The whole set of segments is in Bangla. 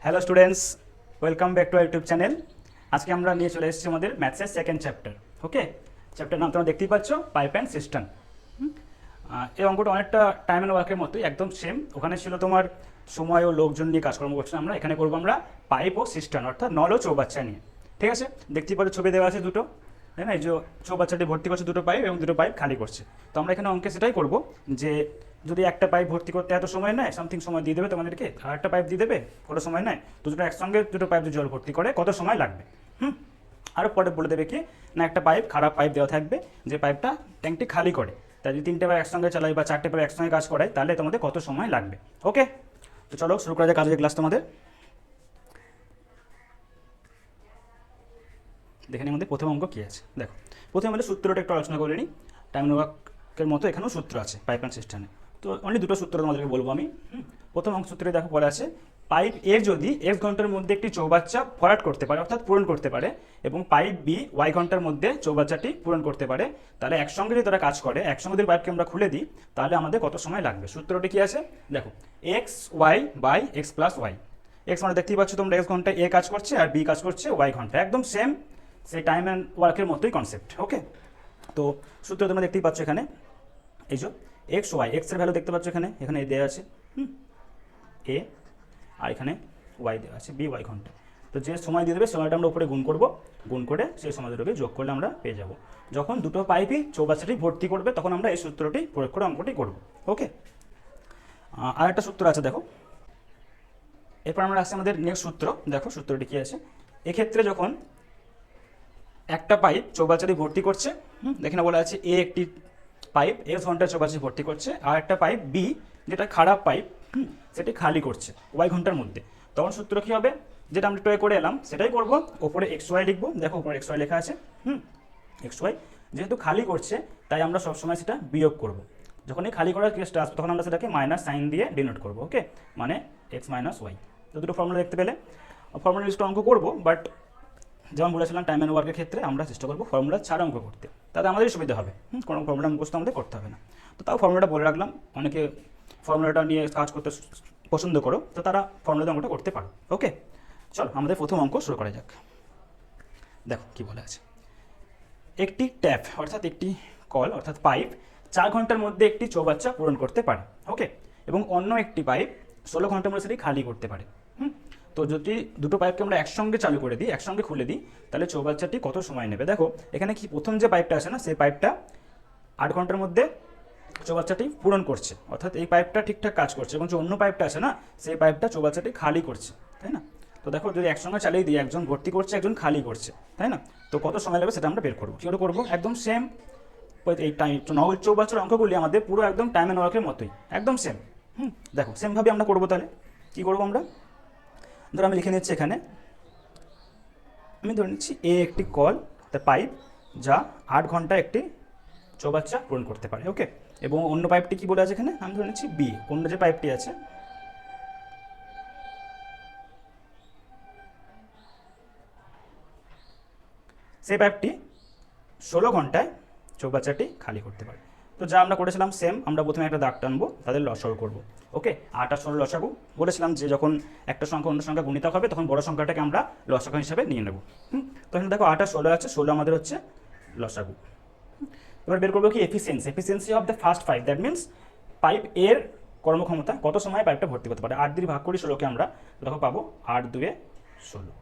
Hello students, welcome back to YouTube channel. আজকে আমরা নিয়ে চলে এসেছি আমাদের ম্যাথসের সেকেন্ড চ্যাপ্টার। ওকে, চ্যাপ্টার নাম তোমরা দেখতেই পাচ্ছ, পাইপ অ্যান্ড সিস্টেম। এই অঙ্কটা অনেকটা টাইম অ্যান্ড ওয়ার্কের মতোই, একদম সেম। ওখানে ছিল তোমার সময় ও লোকজন নিয়ে কাজকর্ম করছিলাম আমরা, এখানে করবো আমরা পাইপ ও সিস্টেম, অর্থাৎ নল ও চৌবাচ্চা নিয়ে। ঠিক আছে, দেখতেই পাচ্ছ ছবি দেওয়া আছে দুটো, তাই না? এই যে চৌবাচ্চাটি ভর্তি করছে দুটো পাইপ এবং দুটো পাইপ খালি করছে। তো আমরা এখানে অঙ্কে সেটাই করবো যে যদি একটা পাইপ ভর্তি করতে এত সময় নেয়, সামথিং সময় দিয়ে দেবে তোমাদেরকে, আর একটা পাইপ দিয়ে দেবে পুরো সময় নেয়, তো দুটো একসঙ্গে দুটো পাইপ জল ভর্তি করে কত সময় লাগবে। আর পরে বলে দেবে কি না, একটা পাইপ খারাপ পাইপ দেওয়া থাকবে যে পাইপটা ট্যাঙ্কটি খালি করে, তাই যদি তিনটে পাইপ একসঙ্গে চালাই বা চারটে পাইপ একসঙ্গে কাজ করায় তাহলে তোমাদের কত সময় লাগবে। ওকে, তো চলো শুরু করা যায় কাজের ক্লাস তোমাদের। দেখে নিই আমাদের প্রথম অঙ্ক কী আছে। দেখো, প্রথমে আমাদের সূত্রটা একটু আলোচনা করে নিই। টাইম ওয়ার্কের মতো এখানেও সূত্র আছে পাইপ অ্যান্ড সিস্টেমে। তো অনলি দুটো সূত্র তোমাদেরকে বলবো আমি। প্রথম অঙ্ক সূত্রে দেখো বলা আছে, পাইপ এ যদি এক্স ঘন্টার মধ্যে একটি চৌবাচ্চা ভরাট করতে পারে, অর্থাৎ পূরণ করতে পারে, এবং পাইপ বি ওয়াই ঘন্টার মধ্যে চৌবাচ্চাটি পূরণ করতে পারে, তাহলে একসঙ্গে যদি তারা কাজ করে, একসঙ্গে যদি পাইপকে আমরা খুলে দিই, তাহলে আমাদের কত সময় লাগবে। সূত্রটি কি আছে দেখো, X Y by X plus Y. X মানে দেখতেই পাচ্ছ তোমরা, এক্স ঘন্টায় এ কাজ করছে আর বি কাজ করছে ওয়াই ঘন্টা, একদম সেম সেই টাইম অ্যান্ড ওয়ার্কের মতোই কনসেপ্ট। ওকে, তো সূত্র তোমরা দেখতেই পাচ্ছ এখানে, এই যে এক্স ওয়াই, এক্সের ভ্যালু দেখতে পাচ্ছ এখানে, এখানে এ দেওয়া আছে এ, আর এখানে ওয়াই দেওয়া আছে বি ওয়াই ঘন্টা। তো যে সময় দিয়ে দেবে সময়টা আমরা উপরে গুণ করব, গুণ করে সেই সময় দুটোকে যোগ করলে আমরা পেয়ে যাব। যখন দুটো পাইপই চৌবাচ্চাটি ভর্তি করবে তখন আমরা এই সূত্রটি প্রয়োগ করে অঙ্কটি করব। ওকে, আর একটা সূত্র আছে দেখো, এরপর আমরা আসছি আমাদের নেক্সট সূত্র। দেখো সূত্রটি কী আছে, এক্ষেত্রে যখন একটা পাইপ চৌবাচ্চাটি ভর্তি করছে, এখানে বলা আছে এ একটি পাইপ এক্স ঘন্টার চৌবাচ্চা ভর্তি করছে, আর একটা পাইপ বি যেটা খারাপ পাইপ সেটি খালি করছে ওয়াই ঘন্টার মধ্যে, তখন সূত্র কী হবে, যেটা আমরা ট্রাই করে এলাম সেটাই করবো। ওপরে এক্স ওয়াই লিখবো, দেখো ওপরে এক্স ওয়াই লেখা আছে। এক্স ওয়াই যেহেতু খালি করছে তাই আমরা সবসময় সেটা বিয়োগ করব। যখন এই খালি করার কেসটা আসবে তখন আমরা সেটাকে মাইনাস সাইন দিয়ে ডিনোট করবো। ওকে, মানে এক্স মাইনাস ওয়াই। তো দুটো ফর্মুলা দেখতে পেলে, ফর্মুলা ইউজ অঙ্ক করবো, বাট যেমন বলেছিলাম টাইম অ্যান্ড ওয়ার্কের ক্ষেত্রে আমরা চেষ্টা করবো ফর্মুলা ছাড়া অঙ্ক করতে, তাতে আমাদেরই সুবিধা হবে। কোনো ফর্মুলা মুখস্থ আমাদের করতে হবে না। তো তাও ফর্মুলাটা বলে রাখলাম, অনেকে ফর্মুলাটা নিয়ে কাজ করতে পছন্দ করো, তো তারা ফর্মুলাতে অঙ্কটা করতে পারো। ওকে, চলো আমাদের প্রথম অঙ্ক শুরু করা যাক। দেখো কি বলে আছে, একটি ট্যাপ অর্থাৎ একটি কল অর্থাৎ পাইপ 4 ঘন্টার মধ্যে একটি চৌবাচ্চা পূরণ করতে পারে। ওকে, এবং অন্য একটি পাইপ 16 ঘন্টার মধ্যে সেটি খালি করতে পারে। তো যদি দুটো পাইপকে আমরা একসঙ্গে চালু করে দিই, একসঙ্গে খুলে দিই, তাহলে চৌবাচ্চাটি কত সময় নেবে। দেখো এখানে কি প্রথম যে পাইপটা আছে না, সেই পাইপটা 8 ঘন্টার মধ্যে চৌবাচ্চাটি পূরণ করছে, অর্থাৎ এই পাইপটা ঠিকঠাক কাজ করছে, এবং যে অন্য পাইপটা আছে না সেই পাইপটা চৌবাচ্চাটি খালি করছে, তাই না? তো দেখো যদি একসঙ্গে চালিয়ে দিই, একজন ভর্তি করছে একজন খালি করছে, তাই না? তো কত সময় লাগবে সেটা আমরা বের করবো। কী করে করবো, একদম সেম এই টাইম নল চৌবাচ্চার অঙ্কগুলি আমাদের পুরো একদম টাইম অ্যান্ড ওয়ার্কের মতোই, একদম সেম। দেখো সেমভাবে আমরা করবো। তাহলে কী করবো আমরা, ধরো আমি লিখে নিচ্ছি এখানে, আমি ধরে নিচ্ছি এ একটি কল পাইপ যা 8 ঘন্টা একটি চৌবাচ্চা পূরণ করতে পারে। ওকে, এবং অন্য পাইপটি কি বলে আছে এখানে, আমি ধরে নিচ্ছি বি, অন্য যে পাইপটি আছে সেই পাইপটি 16 ঘন্টায় চৌবাচ্চাটি খালি করতে পারে। তো যা আমরা করেছিলাম সেম, আমরা প্রথমে একটা দাগ টানবো, তাদের লসাগু করবো। ওকে, 8 আর 16 লসাগু বলেছিলাম যে যখন একটা সংখ্যা অন্য সংখ্যা গুণিতক হবে তখন বড় সংখ্যাটাকে আমরা লসাগু হিসাবে নিয়ে নেব। তো এখানে দেখো 8 আর 16 আছে, 16 আমাদের হচ্ছে লসাগু। এবার বের করবো কি efficiency of the first pipe, that means pipe এর কর্মক্ষমতা, কত সময় পাইপটা ভর্তি করতে পারে। 8 দিয়ে ভাগ করি 16কে আমরা, দেখো পাবো 8 2 16।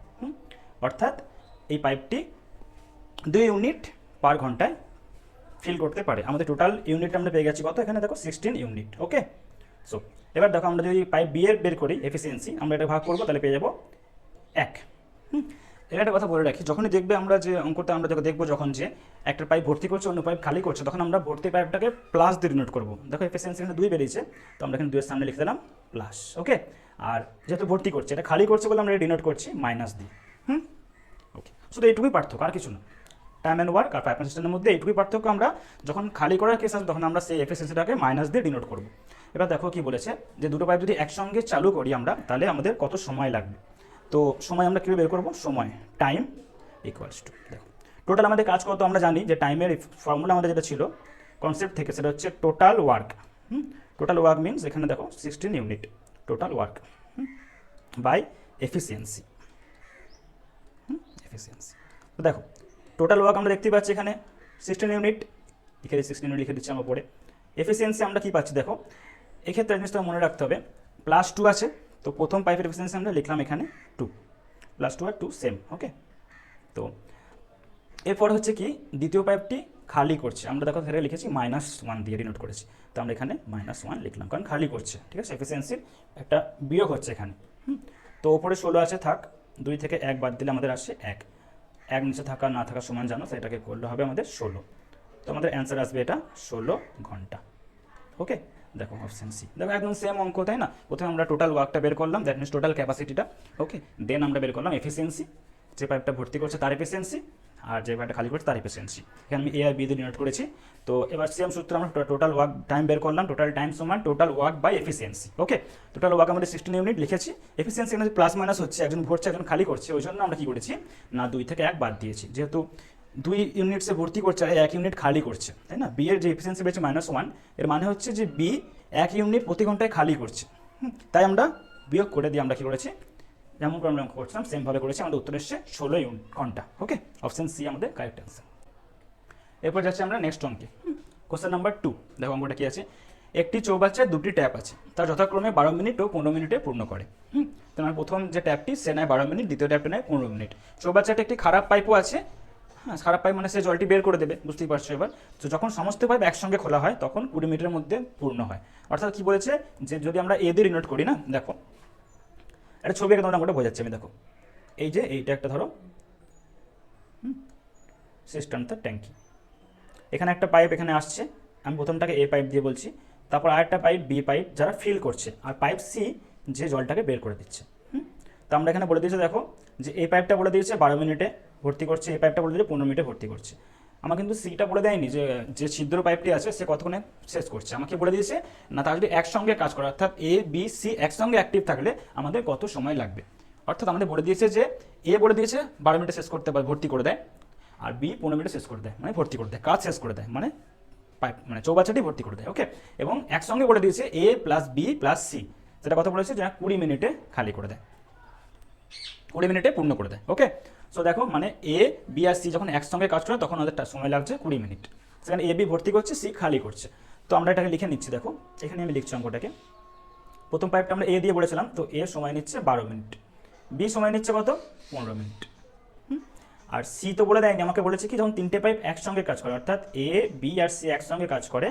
অর্থাৎ এই পাইপটি 2 ইউনিট পার ঘন্টায় ফিল করতে পারে। আমাদের টোটাল ইউনিট আমরা পেয়ে গেছি কত, এখানে দেখো 16 ইউনিট। ওকে, সো এবার দেখো আমরা যদি পাইপ বি এর বের করি এফিসিয়েন্সি, আমরা এটা ভাগ করবো, তাহলে পেয়ে যাবো 1। এর একটা কথা বলে রাখি, যখনই দেখবে আমরা যে অঙ্কটা আমরা যখন দেখবো, যখন যে একটা পাইপ ভর্তি করছে অন্য পাইপ খালি করছে, তখন আমরা ভর্তি পাইপটাকে প্লাস দিয়ে ডিনোট করবো। দেখো এফিসিয়েন্সি এখানে 2 বেরিয়েছে, তো আমরা এখানে 2 এর সামনে লিখে দিলাম প্লাস। ওকে, আর যেহেতু ভর্তি করছে, এটা খালি করছে বলে আমরা ডিনোট করছি মাইনাস দিয়ে। ওকে, শুধু এইটুকুই পার্থক্য, আর কিছু না। টাইম অ্যান্ড ওয়ার্ক আর পাইপ অ্যান্ড সিস্টেমের মধ্যে এইটুকুই পার্থক্য, আমরা যখন খালি করার কেস আসবে তখন আমরা সেই এফিসিয়েন্সিটাকে মাইনাস দিয়ে ডিনোট করব। এবার দেখো কি বলেছে, যে দুটো পাইপ যদি একসঙ্গে চালু করি আমরা, তাহলে আমাদের কত সময় লাগবে। তো সময় আমরা কীভাবে বের করবো, সময় টাইম ইকুয়ালস টু, দেখো টোটাল আমাদের কাজ কত আমরা জানি, যে টাইমের ফর্মুলা আমাদের যেটা ছিল কনসেপ্ট থেকে, সেটা হচ্ছে total work. Total work means এখানে দেখো 16 unit total work by efficiency. Efficiency তো দেখো টোটাল ওয়ার্ক আমরা দেখতে পাচ্ছি এখানে 16 ইউনিট, এখানে 16 ইউনিট লিখে দিচ্ছি আমরা পরে। এফিসিয়েন্সি আমরা কি পাচ্ছি দেখো, এক্ষেত্রে জিনিসটা মনে রাখতে হবে +2 আছে, তো প্রথম পাইপের এফিসিয়েন্সি আমরা লিখলাম এখানে 2, +2 আর 2 সেম। ওকে, তো এরপর হচ্ছে কি দ্বিতীয় পাইপটি খালি করছে, আমরা দেখো এখানে লিখেছি -1 দিয়ে ডিনোট করেছি, তো আমরা এখানে -1 লিখলাম কারণ খালি করছে, ঠিক আছে, এফিসিয়েন্সির একটা বিয়োগ হচ্ছে এখানে। তো ওপরে 16 আছে, থাক, 2 থেকে 1 বাদ দিলে আমাদের আসে 1 নিচে থাকা না থাকা সমান জানো, তো এটাকে করলে হবে আমাদের 16, তো আমাদের অ্যান্সার আসবে এটা 16 ঘন্টা। ওকে, দেখো অপশন সি, দেখো একদম সেম অঙ্ক, তাই না? প্রথমে আমরা টোটাল ওয়ার্কটা বের করলাম, দ্যাট মিনস টোটাল ক্যাপাসিটিটা। ওকে, দেন আমরা বের করলাম এফিসিয়েন্সি, যে পাইপটা ভর্তি করছে তার এফিসিয়েন্সি, আর যে পাইপটা খালি করছে তার এফিসিয়েন্সি। এখানে আমি এ আর বি দিয়ে ডিনোট করেছি। তো এবার সেম সূত্র আমরা টোটাল ওয়ার্ক টাইম বের করলাম, টোটাল টাইম সমান total work by efficiency. Okay, total work আমাদের 16 ইউনিট লিখেছি, এফিসিয়েন্সি এখানে প্লাস মাইনাস হচ্ছে, একজন ভরছে একজন খালি করছে, ওই জন্য আমরা কি করেছি না 2 থেকে 1 বাদ দিয়েছি, যেহেতু 2 ইউনিটসে ভর্তি করছে আর 1 ইউনিট খালি করছে, তাই না? বি এর যে এফিসিয়েন্সি বেড়েছে -1, এর মানে হচ্ছে যে বি 1 ইউনিট প্রতি ঘন্টায় খালি করছে, তাই আমরা বিয়োগ করে দিয়ে আমরা কি করেছি, যেমন করে আমরা অঙ্ক করছিলাম সেমভাবে করেছি, আমাদের উত্তর এসছে 16 ঘন্টা। ওকে, অপশন সি আমাদের কারেক্ট অ্যান্সার। এরপর যাচ্ছি আমরা নেক্সট অঙ্কে, কোশ্চেন নাম্বার 2। দেখো অঙ্কটা কি আছে, একটি চৌবাচ্চায় 2টি ট্যাপ আছে, তার যথাক্রমে 12 মিনিট ও 15 মিনিটে পূর্ণ করে। তোমার প্রথম যে ট্যাপটি সে নেয় 12 মিনিট, দ্বিতীয় ট্যাপটা নেয় 15 মিনিট। চৌবাচ্চাটা একটি খারাপ পাইপও আছে, হ্যাঁ খারাপ পাইপ মানে সে জলটি বের করে দেবে, বুঝতেই পারছো। এবার তো যখন সমস্ত পাইপ একসঙ্গে খোলা হয় তখন 20 মিনিটের মধ্যে পূর্ণ হয়। অর্থাৎ কি বলেছে যে যদি আমরা এ দিয়ে ডিনোট করি না, দেখো একটা ছবি এঁকে তোমরা ওটা বোঝাচ্ছি আমি, দেখো এই যে এইটা একটা ধরো সিস্টেমটা ট্যাঙ্কি, এখানে একটা পাইপ এখানে আসছে, আমি প্রথমটাকে এ পাইপ দিয়ে বলছি, তারপর আরেকটা পাইপ বি পাইপ যারা ফিল করছে, আর পাইপ সি যে জলটাকে বের করে দিচ্ছে। তো আমরা এখানে বলে দিয়েছে দেখো যে এই পাইপটা বলে দিয়েছে 12 মিনিটে ভর্তি করছে, এই পাইপটা বলে দিয়েছে 15 মিনিটে ভর্তি করছে। আমার কিন্তু সিটা বলে দেয়নি যে যে ছিদ্র পাইপটি আছে সে কতক্ষণে শেষ করছে, আমাকে বলে দিয়েছে না তার যদি একসঙ্গে কাজ করে, অর্থাৎ এ বি সি একসঙ্গে অ্যাক্টিভ থাকলে আমাদের কত সময় লাগবে। অর্থাৎ আমাদের বলে দিয়েছে যে এ বলে দিয়েছে 12 মিনিটে শেষ করতে পারে, ভর্তি করে দেয়, আর বি 15 মিনিটে শেষ করে দেয়, মানে ভর্তি করে দেয়, কাজ শেষ করে দেয়, মানে পাইপ মানে চৌবাচ্চাটি ভর্তি করে দেয়। ওকে, এবং একসঙ্গে বলে দিয়েছে এ প্লাস বি প্লাস সি, সেটা কথা বলেছে যে 20 মিনিটে খালি করে দেয়, 20 মিনিটে পূর্ণ করে দেয়। ওকে, সো দেখো মানে এ বি আর সি যখন একসঙ্গে কাজ করে তখন আমাদের সময় লাগছে 20 মিনিট, সেখানে এ বি ভর্তি করছে, সি খালি করছে। তো আমরা এটাকে লিখে নিচ্ছি, দেখো এখানে আমি লিখছি অঙ্কটাকে, প্রথম পাইপটা আমরা এ দিয়ে বলেছিলাম, তো এ সময় নিচ্ছে 12 মিনিট, বি সময় নিচ্ছে কত 15 মিনিট, আর সি তো বলে দেয়নি, আমাকে বলেছে কি যখন 3টে পাইপ একসঙ্গে কাজ করে, অর্থাৎ এ বি আর সি একসঙ্গে কাজ করে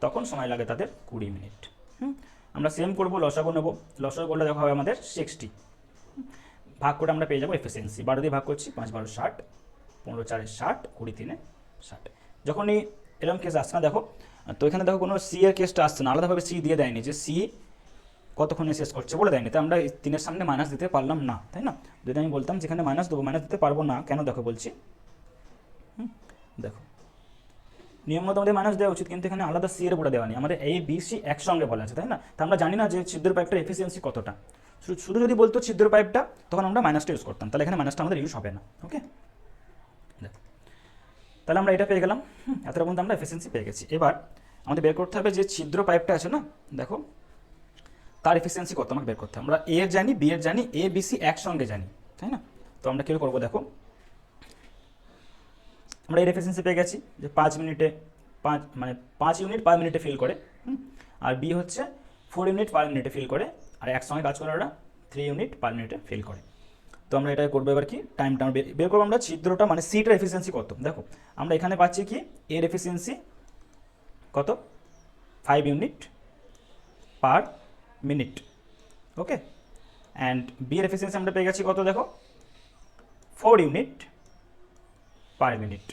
তখন সময় লাগে তাদের 20 মিনিট। আমরা সেম করবো, লসাগু নেবো, লসাগু করলে দেখা হবে আমাদের 60, ভাগ করে আমরা পেয়ে যাবো এফিসিয়েন্সি, 12 দিয়ে ভাগ করছি, 5 12 60, 15 4 60, 20 3 60। যখনই এরকম কেস আসছে না দেখো, তো এখানে দেখো কোনো সি এর কেসটা আসছে না, আলাদাভাবে সি দিয়ে দেয়নি যে সি কতক্ষণে শেষ করছে বলে দেয়নি, তাই আমরা 3-এর সামনে মাইনাস দিতে পারলাম না, তাই না? যদি আমি বলতাম যেখানে মাইনাস দেবো, মাইনাস দিতে পারবো না কেন দেখো বলছি, দেখো নিয়ম মতো আমাদের মাইনাস দেওয়া উচিত, কিন্তু এখানে আলাদা সি এর উপরে দেওয়া নেই, আমাদের এ বি সি একসঙ্গে বলা আছে, তাই না? তো আমরা জানি না যে ছিদ্র পাইপটার এফিসিয়েন্সি কতটা, শুধু যদি বলতো ছিদ্র পাইপটা তখন আমরা মাইনাসটা ইউজ করতাম, তাহলে এখানে মাইনাসটা আমাদের ইউজ হবে না। ওকে, তাহলে আমরা এটা পেয়ে গেলাম, এতটা পর্যন্ত আমরা এফিসিয়েন্সি পেয়ে গেছি। এবার আমাদের বের করতে হবে যে ছিদ্র পাইপটা আছে না, দেখো তার এফিসিয়েন্সি কত আমাকে বের করতে হবে। আমরা এ এর জানি, বি এর জানি, এ বি সি একসঙ্গে জানি, তাই না? তো আমরা কী করবো দেখো, আমরা এর এফিসিয়েন্সি পেয়ে গেছি যে 5 মিনিটে 5 ইউনিট পার মিনিটে ফিল করে, আর বি হচ্ছে 4 ইউনিট পার মিনিটে ফিল করে, আর একসঙ্গে কাজ করে ওরা 3 ইউনিট পার মিনিটে ফিল করে। তো আমরা এটা করবো এবার কি টাইমটা বের করবো, আমরা ছিদ্রটা মানে সিটার এফিসিয়েন্সি কত, দেখো আমরা এখানে পাচ্ছি কি এর এফিসিয়েন্সি কত 5 unit per minute. Okay, and B এর এফিসিয়েন্সি আমরা পেয়ে গেছি কত, দেখো 4 unit per minute.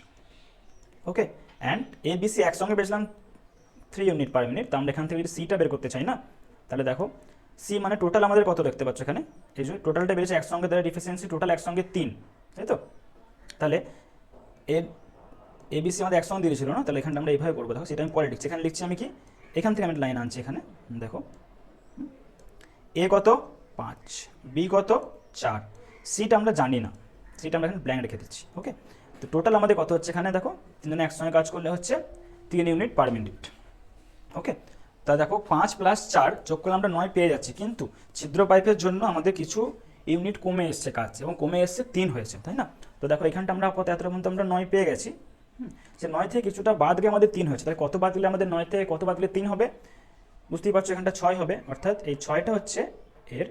Okay, and A B C একসঙ্গে পেয়েছিলাম 3 ইউনিট পার মিনিট, তো আমরা এখান থেকে যদি সিটা বের করতে চাই না, তাহলে দেখো সি মানে টোটাল আমাদের কত দেখতে পাচ্ছ এখানে, এই যে টোটালটা বেড়েছে একসঙ্গে, তাহলে ডিফিসিয়েন্সি টোটাল একসঙ্গে 3, তাই তো? তাহলে এ বি সি আমাদের একসঙ্গে দিয়েছিল না, তাহলে এখানটা আমরা এইভাবে করবো, দেখো সেটা আমি পরে লিখছি, এখানে লিখছি আমি কি এখান থেকে আমি লাইন আনছি, এখানে দেখো এ কত 5, বি কত 4, সিটা আমরা জানি না, সিটা আমরা এখানে ব্ল্যাঙ্ক রেখে দিচ্ছি। ওকে, তো টোটাল আমাদের কত হচ্ছে এখানে, দেখো তিনজনে একসঙ্গে কাজ করলে হচ্ছে 3 ইউনিট পার মিনিট। ওকে, তা দেখো 5 + 4 যোগ করলে আমরা 9 পেয়ে যাচ্ছি, কিন্তু ছিদ্র পাইপের জন্য আমাদের কিছু ইউনিট কমে এসছে কাজ, এবং কমে এসছে 3 হয়েছে, তাই না? তো দেখো এখানটা আমরা আপাতত এত পর্যন্ত আমরা 9 পেয়ে গেছি। যে 9 থেকে কিছুটা বাদ গিয়ে আমাদের 3 হয়েছে, তাহলে কত বাদ দিলে আমাদের 9 থেকে কত বাদ দিলে 3 হবে? বুঝতেই পারছো এখানটা 6 হবে, অর্থাৎ এই 6টা হচ্ছে এর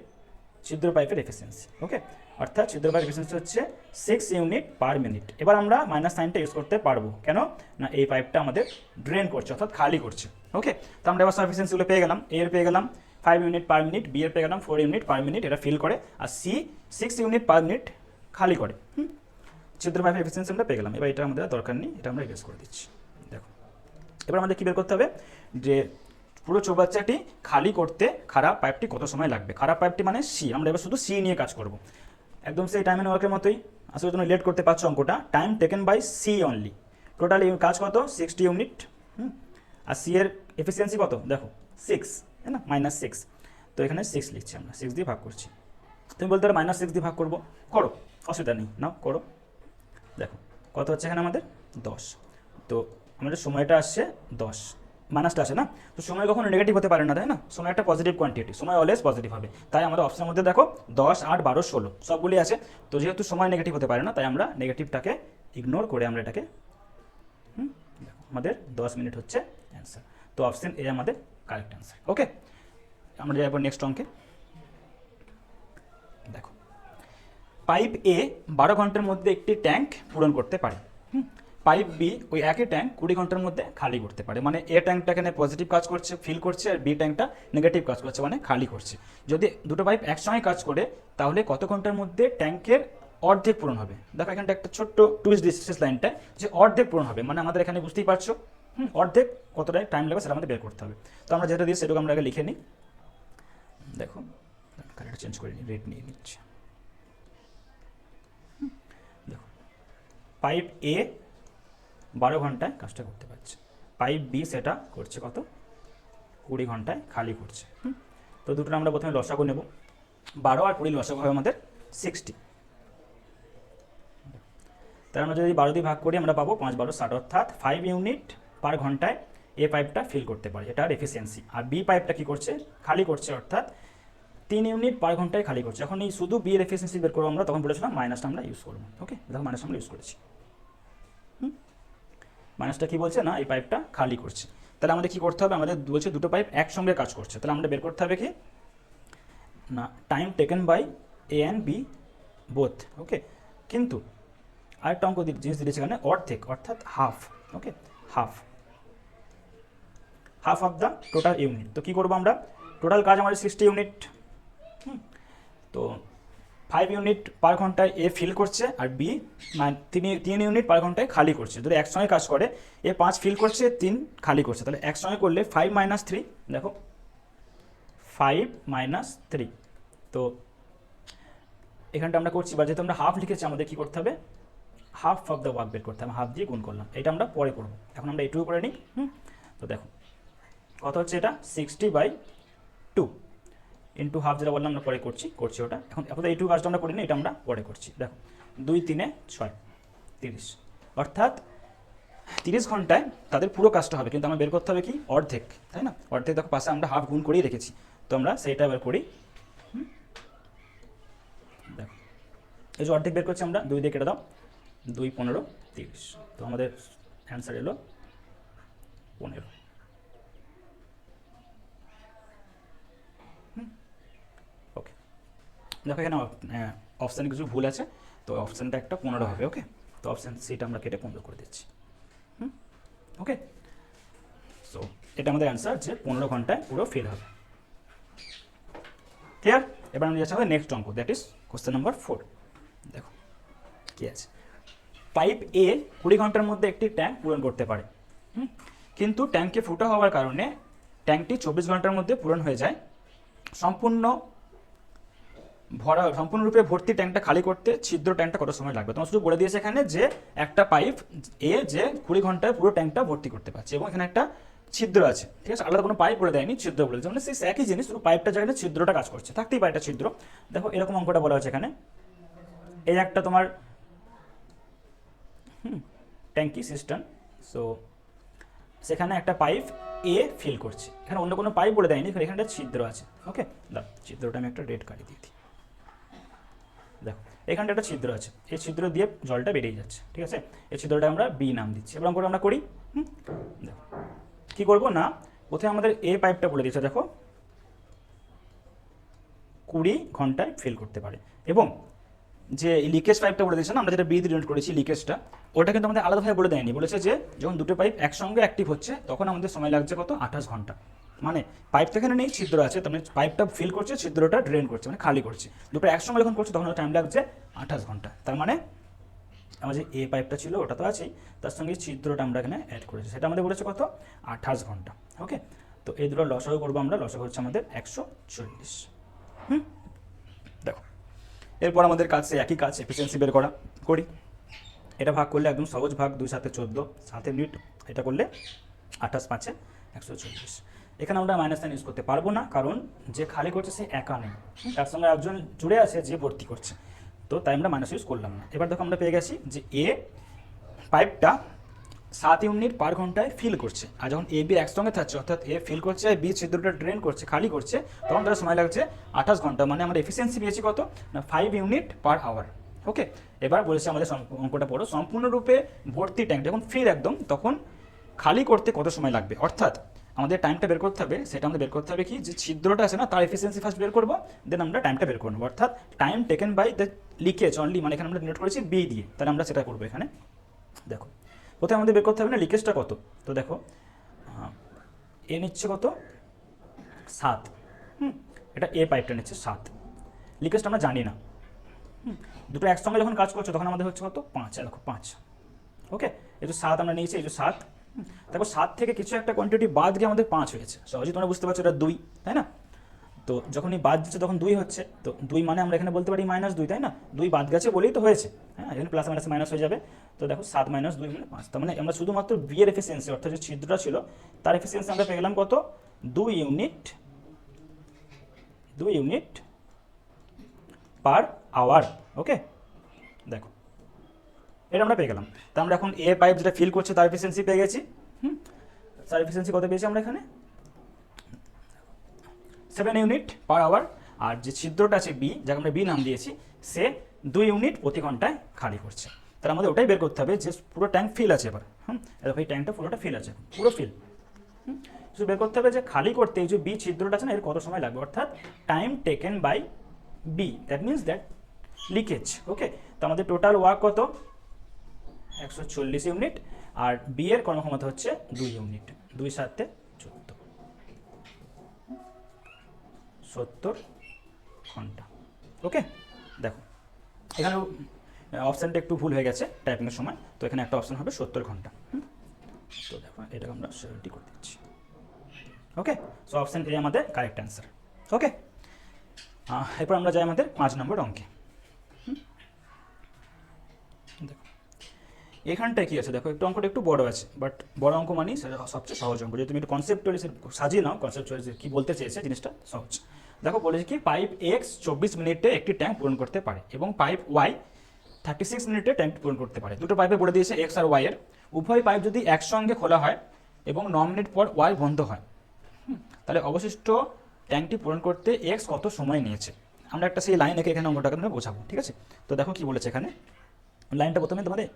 ছিদ্র পাইপের এফিসিয়েন্সি। ওকে, অর্থাৎ ছিদ্র পাইপের এফিসিয়েন্সি হচ্ছে 6 ইউনিট পার মিনিট। এবার আমরা মাইনাস সাইনটা ইউজ করতে পারবো, কেন না এই পাইপটা আমাদের ড্রেন করছে, অর্থাৎ খালি করছে। ওকে, তো আমরা এবার সব এফিসিয়েন্সিগুলো পেয়ে গেলাম। এ এর পেয়ে গেলাম 5 ইউনিট পার মিনিট, বি এর পেয়ে গেলাম 4 ইউনিট পার মিনিট, এটা ফিল করে, আর সি 6 ইউনিট পার মিনিট খালি করে। ছিদ্র পাইপের এফিসিয়েন্সি আমরা পেয়ে গেলাম। এবার এটা আমাদের দরকার নেই, এটা আমরা ইউজ করে দিচ্ছি। দেখো এবার আমাদের কী বের করতে হবে, যে পুরো চৌবাচ্চাটি খালি করতে খারাপ পাইপটি কত সময় লাগবে। খারাপ পাইপটি মানে সি, আমরা এবার শুধু সি নিয়ে কাজ করব, একদম সেই টাইম অ্যান্ড ওয়ার্কের মতোই। আসলে তুমি লেট করতে পারছো অঙ্কটা, time taken by C only. Total কাজ কত? 60 ইউনিট। আর সি এর এফিসিয়েন্সি কত? দেখো 6, তাই না, -6। তো এখানে 6 লিখছি আমরা, 6 দিয়ে ভাগ করছি। তুমি বলতে পারো -6 দিয়ে ভাগ করবো, করো, অসুবিধা নেই, নাও করো। দেখো কত হচ্ছে এখানে আমাদের 10। তো আমাদের সময়টা আসছে 10, মাইনাসটা আসে না, তো সময় কখনো নেগেটিভ হতে পারে না, তাই না? সময় একটা পজিটিভ কোয়ান্টিটি, সময় অলওয়েজ পজিটিভ হবে। তাই আমাদের অপশনের মধ্যে দেখো 10, 8, 12, 16 সবগুলি আছে। তো যেহেতু সময় নেগেটিভ হতে পারে না, তাই আমরা নেগেটিভটাকে ইগনোর করে আমরা এটাকে দেখো আমাদের 10 মিনিট হচ্ছে অ্যান্সার। তো অপশন এ আমাদের কারেক্ট অ্যান্সার। ওকে, আমরা যাই নেক্সট অঙ্কে। দেখো পাইপ এ 12 ঘন্টার মধ্যে একটি ট্যাঙ্ক পূরণ করতে পারে। পাইপ বি ওই একই ট্যাঙ্ক 20 ঘন্টার মধ্যে খালি করতে পারে। মানে এ ট্যাঙ্কটা এখানে পজিটিভ কাজ করছে, ফিল করছে, আর বি ট্যাঙ্কটা নেগেটিভ কাজ করছে, মানে খালি করছে। যদি দুটো পাইপ একসঙ্গে কাজ করে তাহলে কত ঘন্টার মধ্যে ট্যাঙ্কের অর্ধেক পূরণ হবে? দেখো এখানটা একটা ছোট্ট টুইস্ট দিচ্ছে লাইনটা, যে অর্ধেক পূরণ হবে, মানে আমাদের এখানে বুঝতেই পারছো অর্ধেক কতটা টাইম লাগবে সেটা আমাদের বের করতে হবে। তো আমরা যেটা দিই সেটুকু আমরা আগে লিখে নিই। দেখো কালারটা চেঞ্জ করে নিই, রেড নিয়ে নিচ্ছি। দেখো পাইপ এ 12 ঘন্টায় কাজটা করতে পারছে, পাইপ বি সেটা করছে কত? 20 ঘন্টায় খালি করছে। তো দুটো আমরা প্রথমে লসাগু নেব, 12 আর 20 লসাগু হবে আমাদের 60। তার আমরা যদি 12 দিয়ে ভাগ করি আমরা পাবো 5 12 60, অর্থাৎ 5 ইউনিট পার ঘন্টায় এ পাইপটা ফিল করতে পারে, এটার এফিসিয়েন্সি। আর বি পাইপটা কি করছে? খালি করছে, অর্থাৎ 3 ইউনিট পার ঘন্টায় খালি করছে। এখন এই শুধু বি এর এফিসিয়েন্সি বের করবো আমরা, তখন বলেছিলাম মাইনাসটা আমরা ইউজ করবো। ওকে, দেখো মাইনাস আমরা ইউজ করেছি। মাইনাসটা কি বলছে না এই পাইপটা খালি করছে। তাহলে আমাদের কি করতে হবে? আমাদের বলছে দুটো পাইপ একসঙ্গে কাজ করছে, তাহলে আমরা বের করতে হবে কি না time taken by A and B both. Okay, কিন্তু আরেকটা অঙ্ক জিনিস দিয়েছে এখানে অর্ধেক, অর্থাৎ half. Okay, half of the total unit. তো কী করবো আমরা? টোটাল কাজ আমাদের 60 ইউনিট, তো 5 ইউনিট পার ঘন্টায় এ ফিল করছে, আর বি 3 ইউনিট পার ঘন্টায় খালি করছে। যদি একসঙ্গে কাজ করে, এ 5 ফিল করছে, 3 খালি করছে, তাহলে একসঙ্গে করলে 5 - 3, দেখো 5 - 3। তো এখানটা আমরা করছি, বা যেহেতু আমরা হাফ লিখেছি আমাদের কী করতে হবে? হাফ অফ দ্য ওয়ার্ক বের করতে হবে, হাফ দিয়ে গুণ করলাম। এটা আমরা পরে করবো, এখন আমরা এইটুকু করে নিই। তো দেখো কত হচ্ছে এটা? 60/2 ইন্টু হাফ, যেটা বললাম আমরা পরে করছি ওটা। এখন এইটুকু কাজটা আমরা করি না, এটা আমরা পরে করছি। দেখো 2 3 6 30, অর্থাৎ 30 ঘন্টায় তাদের পুরো কাজটা হবে, কিন্তু আমরা বের করতে হবে কি? অর্ধেক, তাই না? অর্ধেক দেখো পাশে আমরা হাফ গুণ করেই রেখেছি, তো আমরা সেইটা বের করি। দেখো এই যে অর্ধেক বের করছি আমরা, 2 দিয়ে কেটে দাও, 2 15 30, তো আমাদের অ্যান্সার এলো 15। ওকে, দেখো এখানে অপশানে কিছু ভুল আছে, তো অপশানটা একটা 15 হবে। ওকে, তো অপশান সিটা আমরা কেটে 15 করে দিচ্ছি। ওকে, সো এটা আমাদের অ্যান্সার, যে 15 ঘন্টায় পুরো ফিল হবে। ক্লিয়ার? এবার আমরা যাচ্ছি আমাদের নেক্সট অঙ্ক, দ্যাট ইজ কোশ্চেন নাম্বার 4। দেখো কি আছে? পাইপ এ 20 ঘন্টার মধ্যে একটি ট্যাঙ্ক পূরণ করতে পারে, কিন্তু ট্যাঙ্কে ফুটো হওয়ার কারণে ট্যাঙ্কটি 24 ঘন্টার মধ্যে পূরণ হয়ে যায়। সম্পূর্ণরূপে ভর্তি ট্যাঙ্কটা খালি করতে ছিদ্র ট্যাঙ্কটা কত সময় লাগবে? তোমার শুধু বলে দিয়েছে এখানে যে একটা পাইপ এ যে 20 ঘন্টায় পুরো ট্যাঙ্কটা ভর্তি করতে পারছে, এবং এখানে একটা ছিদ্র আছে, ঠিক আছে? আলাদা কোনো পাইপ বলে দেয়নি, ছিদ্র বলেছে, মানে সেই একই জিনিস, শুধু পাইপটা যেখানে ছিদ্রটা কাজ করছে, থাকতেই পারে একটা ছিদ্র। দেখো এরকম অঙ্কটা বলা হচ্ছে এখানে, এই একটা তোমার ট্যাঙ্কি সিস্টেম, সো সেখানে একটা পাইপ এ ফিল করছে, এখানে অন্য কোনো পাইপ বলে দেয়নি, এখানে একটা ছিদ্র আছে। ওকে, দাও ছিদ্রটা আমি একটা রেড কালি দিয়ে দিই। দেখো এখানটা একটা ছিদ্র আছে, এই ছিদ্র দিয়ে জলটা বেরিয়ে যাচ্ছে, ঠিক আছে, এই ছিদ্রটা আমরা বি নাম দিচ্ছি। এবার অঙ্কটা আমরা করি। দেখো কী করবো না, প্রথমে আমাদের এ পাইপটা বলে দিয়েছে, দেখো 20 ঘন্টায় ফিল করতে পারে, এবং যে লিকেজ পাইপটা বলে দিয়েছে না, আমরা যেটা বি দিয়ে ডিনোট করেছি লিকেজটা, ওটা কিন্তু আমাদের আলাদাভাবে বলে দেয়নি, বলেছে যে যখন দুটো পাইপ একসঙ্গে অ্যাক্টিভ হচ্ছে তখন আমাদের সময় লাগছে কত, 28 ঘন্টা। মানে পাইপ তো এখানে নেই, ছিদ্র আছে, তার মানে পাইপটা ফিল করছে, ছিদ্রটা ড্রেন করছে, মানে খালি করছে, দুটো একসঙ্গে যখন করছে তখন টাইম লাগছে 28 ঘন্টা। তার মানে আমার যে এ পাইপটা ছিল ওটা তো আছেই, তার সঙ্গে ছিদ্রটা আমরা এখানে অ্যাড করেছি, সেটা আমাদের বলেছে কত, 28 ঘন্টা। ওকে, তো এই দুটো লসাগু করবো আমরা, লসাগু হচ্ছে আমাদের 140। দেখো এরপর আমাদের কাছে একই কাজ, এফিসিয়েন্সি বের করি। এটা ভাগ করলে একদম সহজ ভাগ, 2 7 14 7 ইউনিট, এটা করলে 28 5 140। এখানে আমরা মাইনাস সাইন ইউজ করতে পারবো না, কারণ যে খালি করছে সে একা নেই, তার সঙ্গে একজন জুড়ে আছে যে ভর্তি করছে, তো তাই আমরা মাইনাস ইউজ করলাম না। এবার দেখো আমরা পেয়ে গেছি যে এ পাইপটা 7 ইউনিট পার ঘন্টায় ফিল করছে, আর যখন এ বি একসঙ্গে থাকছে, অর্থাৎ এ ফিল করছে আর বি ছিদ্রটা ড্রেন করছে, খালি করছে, তখন তার সময় লাগছে 28 ঘন্টা। মানে আমরা এফিসিয়েন্সি পেয়েছি কত না, 5 ইউনিট পার আওয়ার। ওকে, এবার বলেছে আমাদের অঙ্কটা পড়ো, সম্পূর্ণরূপে ভর্তি ট্যাঙ্ক যখন ফিল একদম, তখন খালি করতে কত সময় লাগবে। অর্থাৎ আমাদের টাইমটা বের করতে হবে, সেটা আমাদের বের করতে হবে কি, যে ছিদ্রটা আছে না তার এফিসিয়েন্সি ফার্স্ট বের করবো, দেন আমরা টাইমটা বের করবো, অর্থাৎ time taken by the leakage only, মানে এখানে আমরা নোট করেছি বি দিয়ে, তাহলে আমরা সেটা করবো এখানে। দেখো প্রথমে আমাদের বের করতে হবে না লিকেজটা কত, তো দেখো এ নিচ্ছে কত 7, এটা এ পাইপটা নিচ্ছে 7, লিকেজটা আমরা জানি না। দুটো একসঙ্গে যখন কাজ করছে তখন আমাদের হচ্ছে কত 5, দেখো 5। ওকে, এই যে 7 আমরা নিয়েছি, এই যে 7, দেখো 7 থেকে কিছু একটা কোয়ান্টিটি বাদ গিয়ে আমাদের 5 হয়েছে, সহজেই তোমরা বুঝতে পারছো এটা 2, তাই না। তো যখনই বাদ দিচ্ছে তখন 2 হচ্ছে, তো 2 মানে আমরা এখানে বলতে পারি -2, তাই না, 2 বাদ গেছে বলেই তো হয়েছে, হ্যাঁ, এখানে প্লাস মাইনাস মাইনাস হয়ে যাবে। তো দেখো 7 - 2 মানে 5, তার মানে আমরা শুধুমাত্র বি এর এফিসিয়েন্সি, অর্থাৎ যে ছিদ্রটা ছিল তার এফিসিয়েন্সি আমরা পেয়ে গেলাম কত, 2 ইউনিট পার আওয়ার। ওকে, দেখো এটা আমরা পেয়ে গেলাম। তা আমরা এখন এ পাইপ যেটা ফিল করছে তার এফিসিয়েন্সি পেয়ে গেছি। তার এফিসিয়েন্সি কত পেয়েছি আমরা এখানে, 7 ইউনিট পার আওয়ার। আর যে ছিদ্রটা আছে বি, যাকে আমরা বি নাম দিয়েছি, সে 2 ইউনিট প্রতি ঘন্টায় খালি করছে। তাহলে আমাদের ওটাই বের করতে হবে যে পুরো ট্যাঙ্ক ফিল আছে এবার। দেখো এই ট্যাঙ্কটা পুরোটা ফিল আছে, পুরো ফিল। শুধু বের করতে হবে যে খালি করতে এই যে বি ছিদ্রটা আছে না, এর কত সময় লাগবে, অর্থাৎ time taken by B, that means that leakage. Okay, তো আমাদের টোটাল ওয়ার্ক কত, 140 ইউনিট, আর বি এর কর্মক্ষমতা হচ্ছে 2 ইউনিট, 2 × 7 = 14, 70 ঘন্টা। ওকে, দেখো এখানে অপশানটা একটু ভুল হয়ে গেছে টাইপিংয়ের সময়, তো এখানে একটা অপশান হবে 70 ঘন্টা। তো দেখো এটাকে আমরা 70 করে দিচ্ছি। ওকে, সো অপশান এ আমাদের কারেক্ট অ্যান্সার। ওকে, এরপর আমরা যাই আমাদের 5 নম্বর অঙ্কে। দেখো এখানটায় কী আছে, দেখো একটু অঙ্কটা একটু বড় আছে, বাট বড় অঙ্ক মানেই সেটা সবচেয়ে সহজ অঙ্ক, যদি তুমি একটু কনসেপ্টুয়ালি সাজিয়ে নাও, কনসেপ্টুয়ালি কী বলতে চেয়েছে জিনিসটা সহজ। দেখো বলেছে কি, পাইপ এক্স 24 মিনিটে একটি ট্যাঙ্ক পূরণ করতে পারে, এবং পাইপ ওয়াই 36 মিনিটে ট্যাঙ্ক পূরণ করতে পারে। দুটো পাইপে বলে দিয়েছে এক্স আর ওয়াই এর, উভয় পাইপ যদি একসঙ্গে খোলা হয় এবং 9 মিনিট পর ওয়াই বন্ধ হয়, তাহলে অবশিষ্ট ট্যাঙ্কটি পূরণ করতে এক্স কত সময় নিয়েছে। আমরা একটা সেই লাইন এঁকে এখানে অঙ্কটাকে আমরা বোঝাবো, ঠিক আছে। তো দেখো কি বলেছে এখানে, লাইনটা প্রথমে তোমাদের,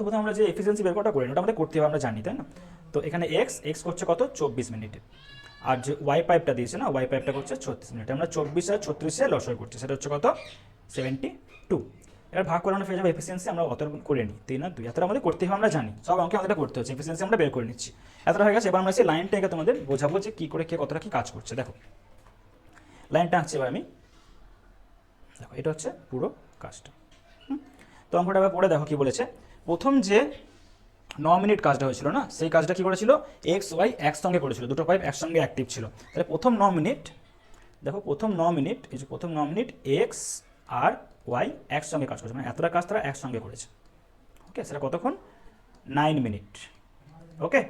প্রথমে আমরা যে এফিসিয়েন্সি বের করাটা করি ওটা আমাদের করতে হবে, আমরা জানি, তাই না। তো এখানে এক্স করছে কত 24 মিনিটে, আর যে ওয়াই পাইপটা দিয়েছে না, ওয়াই পাইপটা করছে 36 মিনিটে। আমরা 24 আর 36 লসয় করছি, সেটা হচ্ছে কত 72। এবার ভাগ করে আমরা পেয়ে যাবো এফিসিয়েন্সি, আমরা অত করে নিই 3 আর 2, এতটা আমাদের করতে হবে, আমরা জানি সব অঙ্কে আমাদের করতে হচ্ছে, এফিসিয়েন্সি আমরা বের করে নিচ্ছি, এতটা হয়ে গেছে। এবার আমরা সেই লাইনটা এঁকে তোমাদের বোঝাবো যে কী করে কে কতটা কী কাজ করছে। দেখো লাইনটা আঁকছি এবার আমি, দেখো এটা হচ্ছে পুরো কাজটা। তো অঙ্কটা এবার পড়ে দেখো কি বলেছে, প্রথম যে 9 মিনিট কাজটা হয়েছিল না, সেই কাজটা কি করেছিল, এক্স ওয়াই একসঙ্গে করেছিল, দুটো পাইপ একসঙ্গে অ্যাক্টিভ ছিল। তাহলে প্রথম 9 মিনিট, দেখো প্রথম 9 মিনিট, এই যে প্রথম 9 মিনিট এক্স আর ওয়াই একসঙ্গে কাজ করেছে, মানে এতটা কাজ তারা একসঙ্গে করেছে। ওকে, সেটা কতক্ষণ, 9 মিনিট। ওকে,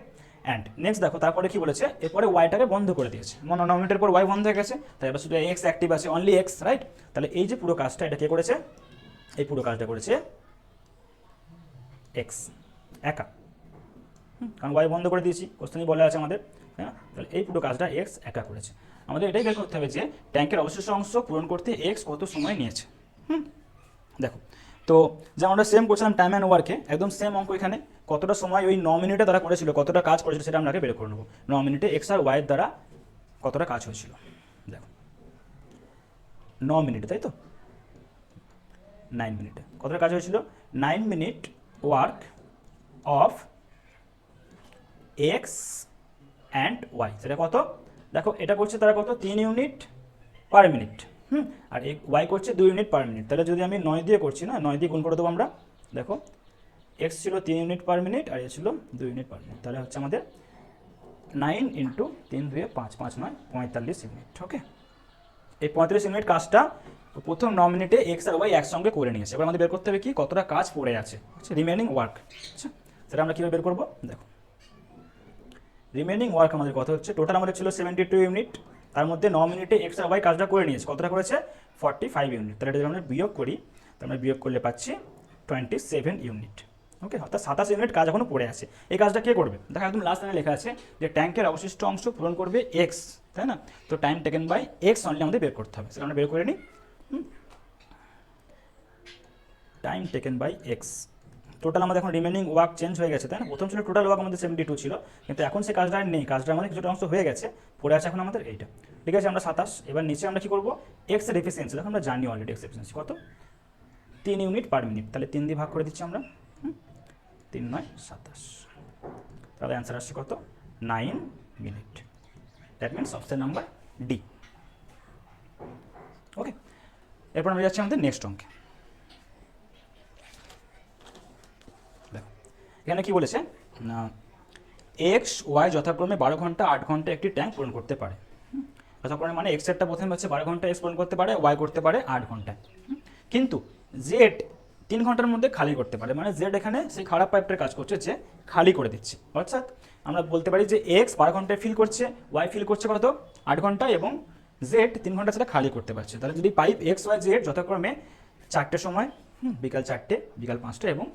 অ্যান্ড নেক্সট দেখো তারপরে কি বলেছে, এরপরে ওয়াইটাকে বন্ধ করে দিয়েছে, 9 মিনিটের পর ওয়াই বন্ধ হয়ে গেছে, তাই এবার শুধু এক্স অ্যাক্টিভ আছে, অনলি এক্স, রাইট। তাহলে এই যে পুরো কাজটা এটা কে করেছে, এই পুরো কাজটা করেছে এক্স একা, কারণ ওয়াই বন্ধ করে দিয়েছি, কোশ্চেনই বলে আছে আমাদের, হ্যাঁ। তাহলে এই পুরো কাজটা এক্স একা করেছে। আমাদের এটাই বের করতে হবে যে ট্যাঙ্কের অবশিষ্ট অংশ পূরণ করতে এক্স কত সময় নিয়েছে। দেখো, তো যেমন আমরা সেম করছিলাম টাইম অ্যান্ড ওয়ার্কে, একদম সেম অঙ্ক এখানে কতটা সময় ওই 9 মিনিটে তারা করেছিল, কতটা কাজ করেছিল সেটা আমরা আগে বের করে নেবো। 9 মিনিটে এক্স আর ওয়াইয়ের দ্বারা কতটা কাজ হয়েছিল। দেখো 9 মিনিটে, তাই তো 9 মিনিটে কতটা কাজ হয়েছিল, 9 minute work of X and Y, সেটা কত, দেখো এটা করছে তারা কত 3 ইউনিট পার মিনিট, আর ওয়াই করছে 2 ইউনিট পার মিনিট। তাহলে যদি আমি 9 দিয়ে করছি না, 9 দিয়ে গুণ করে দেবো আমরা, দেখো এক্স ছিল 3 ইউনিট পার মিনিট আর এ ছিল 2 ইউনিট পার মিনিট, তাহলে হচ্ছে আমাদের 9 ইন্টু 3 2 5 5 9 45 ইউনিট। ওকে, এই 45 ইউনিট কাজটা প্রথম 9 মিনিটে এক্স আর ওয়াই একসঙ্গে করে নিয়েছে। এবার আমাদের বের করতে হবে কি কতটা কাজ পড়ে আছে, আচ্ছা রিমেনিং ওয়ার্ক। আচ্ছা সেটা আমরা কীভাবে বের করবো, দেখো রিমেনিং ওয়ার্ক আমাদের কত হচ্ছে, টোটাল আমাদের ছিল 72 ইউনিট, তার মধ্যে 9 মিনিটে এক্স আর ওয়াই কাজটা করে নিয়েছে, কতটা করেছে 45 ইউনিট। তাহলে এটা যদি আমরা বিয়োগ করি, তাহলে আমরা বিয়োগ করলে পাচ্ছি 27 ইউনিট। ওকে, অর্থাৎ 27 ইউনিট কাজ এখনো পড়ে আছে। এই কাজটা কে করবে, দেখো একদম লাস্ট লাইনে লেখা আছে যে ট্যাঙ্কের অবশিষ্ট অংশ পূরণ করবে এক্স, তাই না, তো time taken by X only আমাদের বের করতে হবে, সেটা আমরা বের করে নিই। Time taken by X, total আমাদের এখন রিমেনিং ওয়ার্ক চেঞ্জ হয়ে গেছে, তাই না, প্রথম ছিল টোটাল ওয়ার্ক আমাদের 72 ছিল, কিন্তু এখন সে কাজটা আর নেই, কাজটা আমাদের কিছুটা অংশ হয়ে গেছে, পড়ে আছে এখন আমাদের এইটা, ঠিক আছে আমরা 27। এবার নিচে আমরা কি করবো, এক্স এর এফিসিয়েন্সি, দেখো আমরা জানি অলরেডি এক্স এফিসিয়েন্সি কত 3 ইউনিট পার মিনিট, তাহলে 3 দিয়ে ভাগ করে দিচ্ছি আমরা, 3 9 27, তাহলে অ্যান্সার আসছে কত 9 minute. That means option number D. Okay, এরপর আমরা যাচ্ছি আমাদের নেক্সট অঙ্কে। এখানে কি বলেছে না, এক্স ওয়াই যথাক্রমে 12 ঘন্টা 8 ঘন্টা একটি ট্যাঙ্ক পূরণ করতে পারে। যথাক্রমে মানে এক্স এরটা প্রথমে হচ্ছে 12 ঘন্টা এক্স পূরণ করতে পারে, ওয়াই করতে পারে 8 ঘন্টায়, কিন্তু জেড 3 ঘন্টার মধ্যে খালি করতে পারে, মানে জেড এখানে সেই খারাপ পাইপটার কাজ করছে যে খালি করে দিচ্ছে, অর্থাৎ আমরা বলতে পারি যে এক্স 12 ঘন্টায় ফিল করছে, ওয়াই ফিল করছে কত 8 ঘন্টায়, এবং জেড 3 ঘন্টা সেটা খালি করতে পারছে। তাহলে যদি পাইপ এক্স ওয়াই জেড যথাক্রমে 4টের সময়, বিকাল 4টে, বিকাল 5টে এবং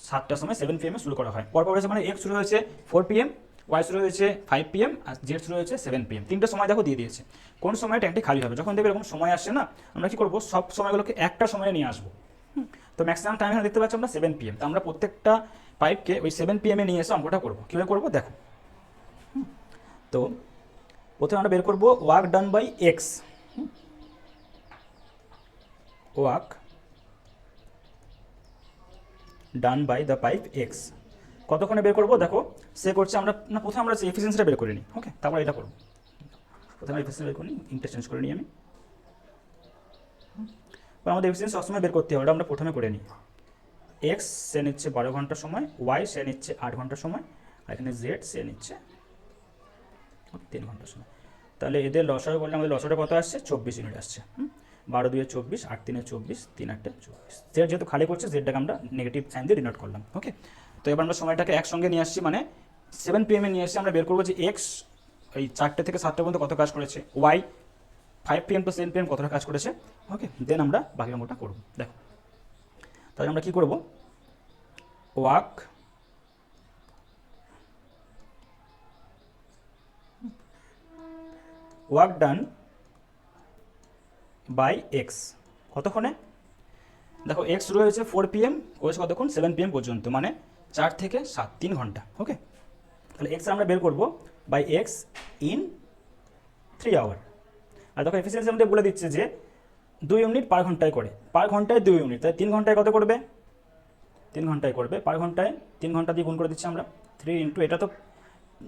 7টার সময় 7 PM শুরু করা হয়, পরপর হয়েছে মানে এক্স শুরু হয়েছে 4 PM, ওয়াই শুরু হয়েছে 5 PM আর জেড শুরু হয়েছে 7 PM, 3টে সময় দেখো দিয়ে দিয়েছে। কোন সময় ট্যাঙ্কটি খালি হবে, যখন দেখবে এরকম সময় আসছে না, আমরা কি করবো সব সময়গুলোকে একটা সময়ে নিয়ে আসবো। তো ম্যাক্সিমাম টাইম এখানে দেখতে পাচ্ছি আমরা 7 PM, তো আমরা প্রত্যেকটা পাইপকে ওই 7 PM নিয়ে এসে অঙ্কটা করবো। কীভাবে করবো দেখো, তো প্রথমে আমরা বের করবো work done by X, work done by the pipe X কতক্ষণে বের করবো, দেখো সে করছে, আমরা না প্রথমে আমরা এফিসিয়েন্সিটা বের করে নিই, ওকে, তারপর এটা করবো। প্রথমে এফিসিয়েন্সি বের করে নিই, ইন্টারচেঞ্জ করে নিই আমি, আমাদের এফিসিয়েন্সি সবসময় বের করতে হবে, ওটা আমরা প্রথমে করে নিই। এক্স সে নিচ্ছে 12 ঘন্টা সময়, ওয়াই সে নিচ্ছে 8 ঘন্টা সময়, আর এখানে জেড সে নিচ্ছে 3 ঘন্টা সময়। তাহলে এদের লসাগু করলে আমাদের লসাগুটা কত আসছে 24 ইউনিট আসছে, 12 2 24, 8 3 24, 3 8 24। জেড যেহেতু খালি করছে, জেডটাকে আমরা নেগেটিভ সাইন দিয়ে ডিনোট করলাম। ওকে, তো এবার আমরা সময়টাকে একসঙ্গে নিয়ে আসছি, মানে 7 PM নিয়ে আসছি, আমরা বের করবো যে এক্স এই 4টে থেকে 7টা পর্যন্ত কত কাজ করেছে, ওয়াই 5 PM to 7 PM কতটা কাজ করেছে। ওকে, দেন আমরা বাকি অঙ্কটা করবো। দেখো তাহলে আমরা কি করব, ওয়ার্ক ডান বাই এক্স কতক্ষণে, দেখো এক্স শুরু হয়েছে 4 PM, করেছে কতক্ষণ 7 PM পর্যন্ত, মানে 4 থেকে 7 3 ঘন্টা। ওকে, তাহলে এক্স আমরা বের করবো বাই এক্স ইন 3 আওয়ার। আর দেখো এফিসিয়েন্সি আমাদের বলে দিচ্ছে যে 2 ইউনিট পার ঘন্টায় করে, পার ঘন্টায় 2 ইউনিট, তাই 3 ঘন্টায় কত করবে, 3 ঘন্টায় করবে, পার ঘন্টায় 3 ঘন্টা দিয়ে গুণ করে দিচ্ছি আমরা, 3 ইন্টু, এটা তো